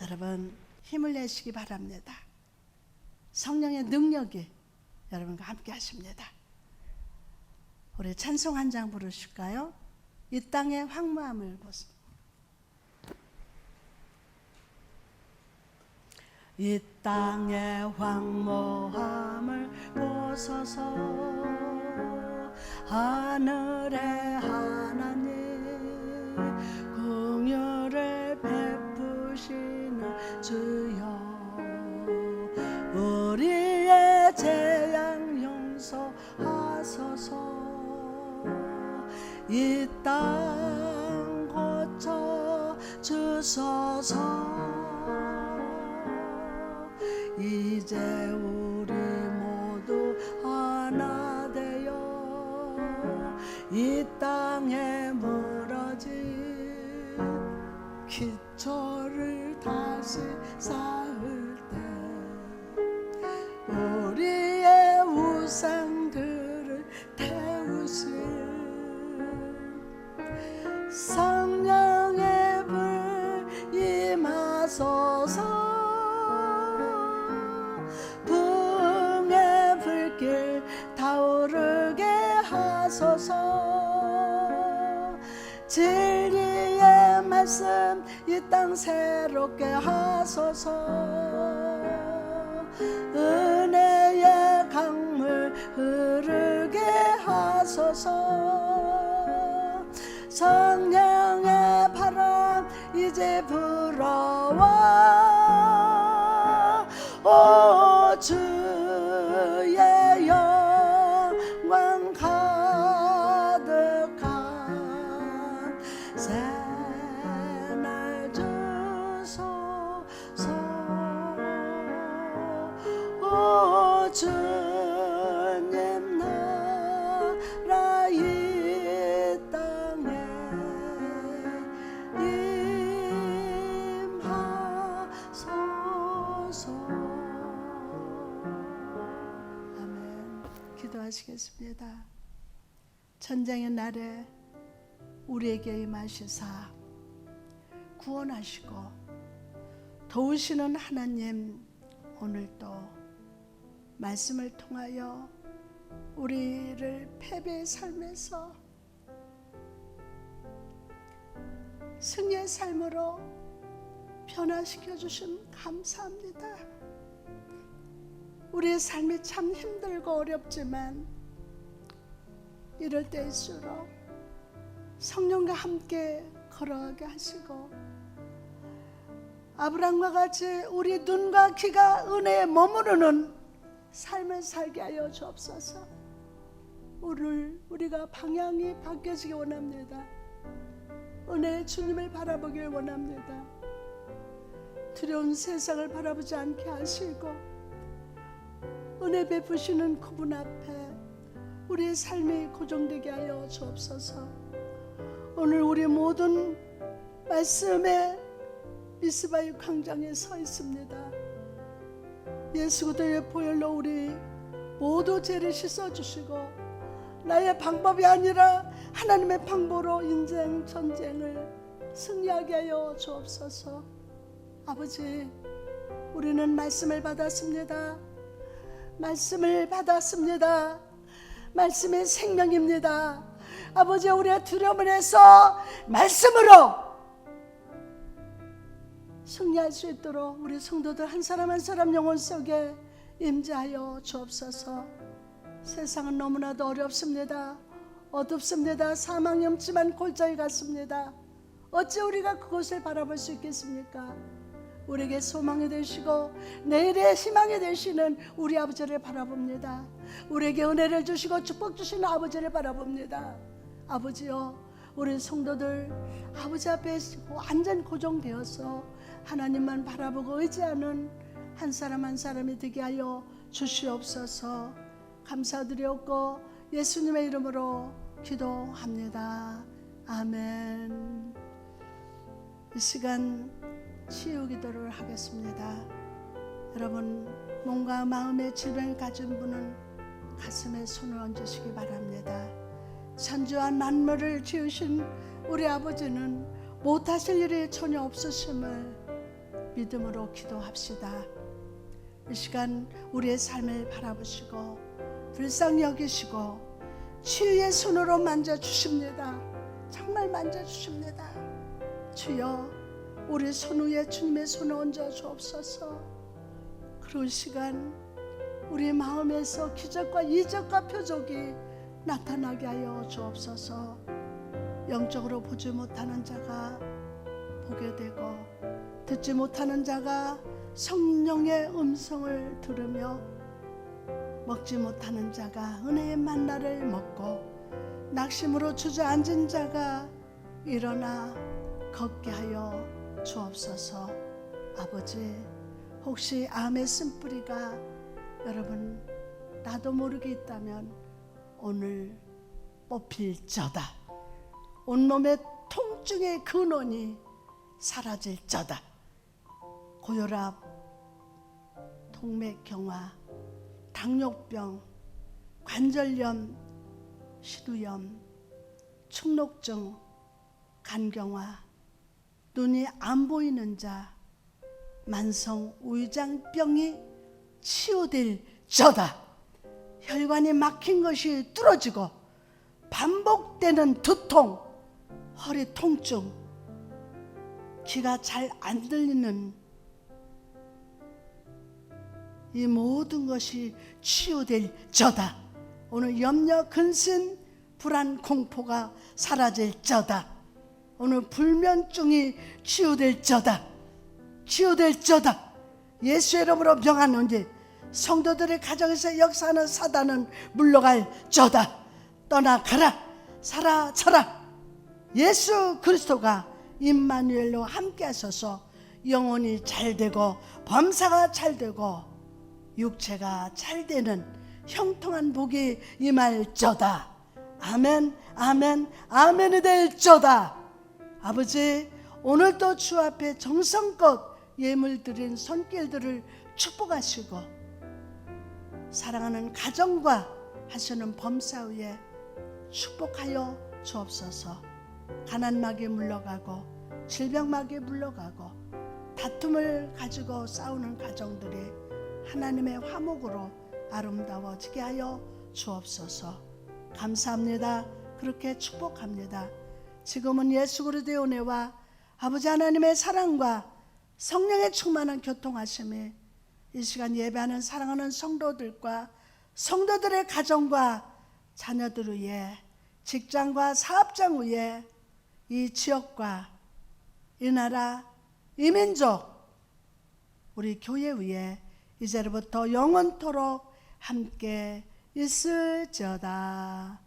여러분, 힘을 내시기 바랍니다. 성령의 능력이 여러분과 함께 하십니다. 우리 찬송 한 장 부르실까요? 이 땅의 황무함을 보소서. 이 땅의 황무함을 보소서. 하늘의 하나님 긍휼을 베푸시는 주여, 우리의 재앙 용서하소서. 이 땅 고쳐 주소서. 이제 우리 모두 하나 되어 이 땅에 무너진 기초를 다시 쌓을 때 우리의 우상들을 태우실 성령의 불 임하소서. 붕의 불길 타오르게 하소서. 진리의 말씀 이 땅 새롭게 하소서. 은혜의 강물 흐르게 하소서. 성령의 바람 이제 불어와. 오 주의 영광 가득한 새날 주소서. 주님 나라 이 땅에 임하소서. 아멘. 기도하시겠습니다. 전쟁의 날에 우리에게 임하시사 구원하시고 도우시는 하나님, 오늘도 말씀을 통하여 우리를 패배의 삶에서 승리의 삶으로 변화시켜 주심 감사합니다. 우리의 삶이 참 힘들고 어렵지만 이럴 때일수록 성령과 함께 걸어가게 하시고 아브라함과 같이 우리 눈과 귀가 은혜에 머무르는 삶을 살게 하여 주옵소서. 오늘 우리가 방향이 바뀌어지기 원합니다. 은혜의 주님을 바라보길 원합니다. 두려운 세상을 바라보지 않게 하시고 은혜 베푸시는 그분 앞에 우리의 삶이 고정되게 하여 주옵소서. 오늘 우리 모든 말씀에 미스바의 광장에 서 있습니다. 예수 그리스도의 보혈로 우리 모두 죄를 씻어주시고 나의 방법이 아니라 하나님의 방법으로 인생 전쟁을 승리하게 하여 주옵소서. 아버지, 우리는 말씀을 받았습니다. 말씀을 받았습니다. 말씀의 생명입니다. 아버지, 우리의 두려움을 해서 말씀으로 승리할 수 있도록 우리 성도들 한 사람 한 사람 영혼 속에 임재하여 주옵소서. 세상은 너무나도 어렵습니다. 어둡습니다. 사망이 엄침한 골짜기 같습니다. 어찌 우리가 그곳을 바라볼 수 있겠습니까? 우리에게 소망이 되시고 내일의 희망이 되시는 우리 아버지를 바라봅니다. 우리에게 은혜를 주시고 축복 주시는 아버지를 바라봅니다. 아버지여, 우리 성도들 아버지 앞에 완전 고정되어서 하나님만 바라보고 의지하는 한 사람 한 사람이 되게 하여 주시옵소서. 감사드렸고 예수님의 이름으로 기도합니다. 아멘. 이 시간 치유 기도를 하겠습니다. 여러분, 몸과 마음의 질병을 가진 분은 가슴에 손을 얹으시기 바랍니다. 천지와 만물을 지으신 우리 아버지는 못하실 일이 전혀 없으심을 믿음으로 기도합시다. 이 시간 우리의 삶을 바라보시고 불쌍히 여기시고 치유의 손으로 만져주십니다. 정말 만져주십니다. 주여, 우리 손 위에 주님의 손을 얹어 주옵소서. 그런 시간 우리 마음에서 기적과 이적과 표적이 나타나게 하여 주옵소서. 영적으로 보지 못하는 자가 보게 되고 듣지 못하는 자가 성령의 음성을 들으며 먹지 못하는 자가 은혜의 만나를 먹고 낙심으로 주저앉은 자가 일어나 걷게 하여 주옵소서. 아버지, 혹시 암의 쓴뿌리가 여러분 나도 모르게 있다면 오늘 뽑힐저다. 온몸의 통증의 근원이 사라질저다. 고혈압, 동맥경화, 당뇨병, 관절염, 식도염, 축농증, 간경화, 눈이 안 보이는 자, 만성 위장병이 치유될저다. 혈관이 막힌 것이 뚫어지고 반복되는 두통, 허리 통증, 귀가 잘 안 들리는 이 모든 것이 치유될저다. 오늘 염려, 근심, 불안, 공포가 사라질저다. 오늘 불면증이 치유될저다. 치유될저다. 예수의 이름으로 명하노니 성도들의 가정에서 역사하는 사단은 물러갈저다. 떠나가라. 사라져라. 예수 그리스도가 임마누엘로 함께 하셔서 영혼이 잘되고 범사가 잘되고 육체가 잘 되는 형통한 복이 임할저다. 아멘, 아멘, 아멘이 될저다. 아버지, 오늘도 주 앞에 정성껏 예물 드린 손길들을 축복하시고 사랑하는 가정과 하시는 범사 위에 축복하여 주옵소서. 가난막이 물러가고 질병막이 물러가고 다툼을 가지고 싸우는 가정들이 하나님의 화목으로 아름다워지게 하여 주옵소서. 감사합니다. 그렇게 축복합니다. 지금은 예수 그리스도의 은혜와 아버지 하나님의 사랑과 성령의 충만한 교통하심이 이 시간 예배하는 사랑하는 성도들과 성도들의 가정과 자녀들 위에, 직장과 사업장 위에, 이 지역과 이 나라, 이 민족, 우리 교회 위에 이제로부터 영원토록 함께 있을지어다.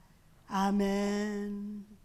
아멘.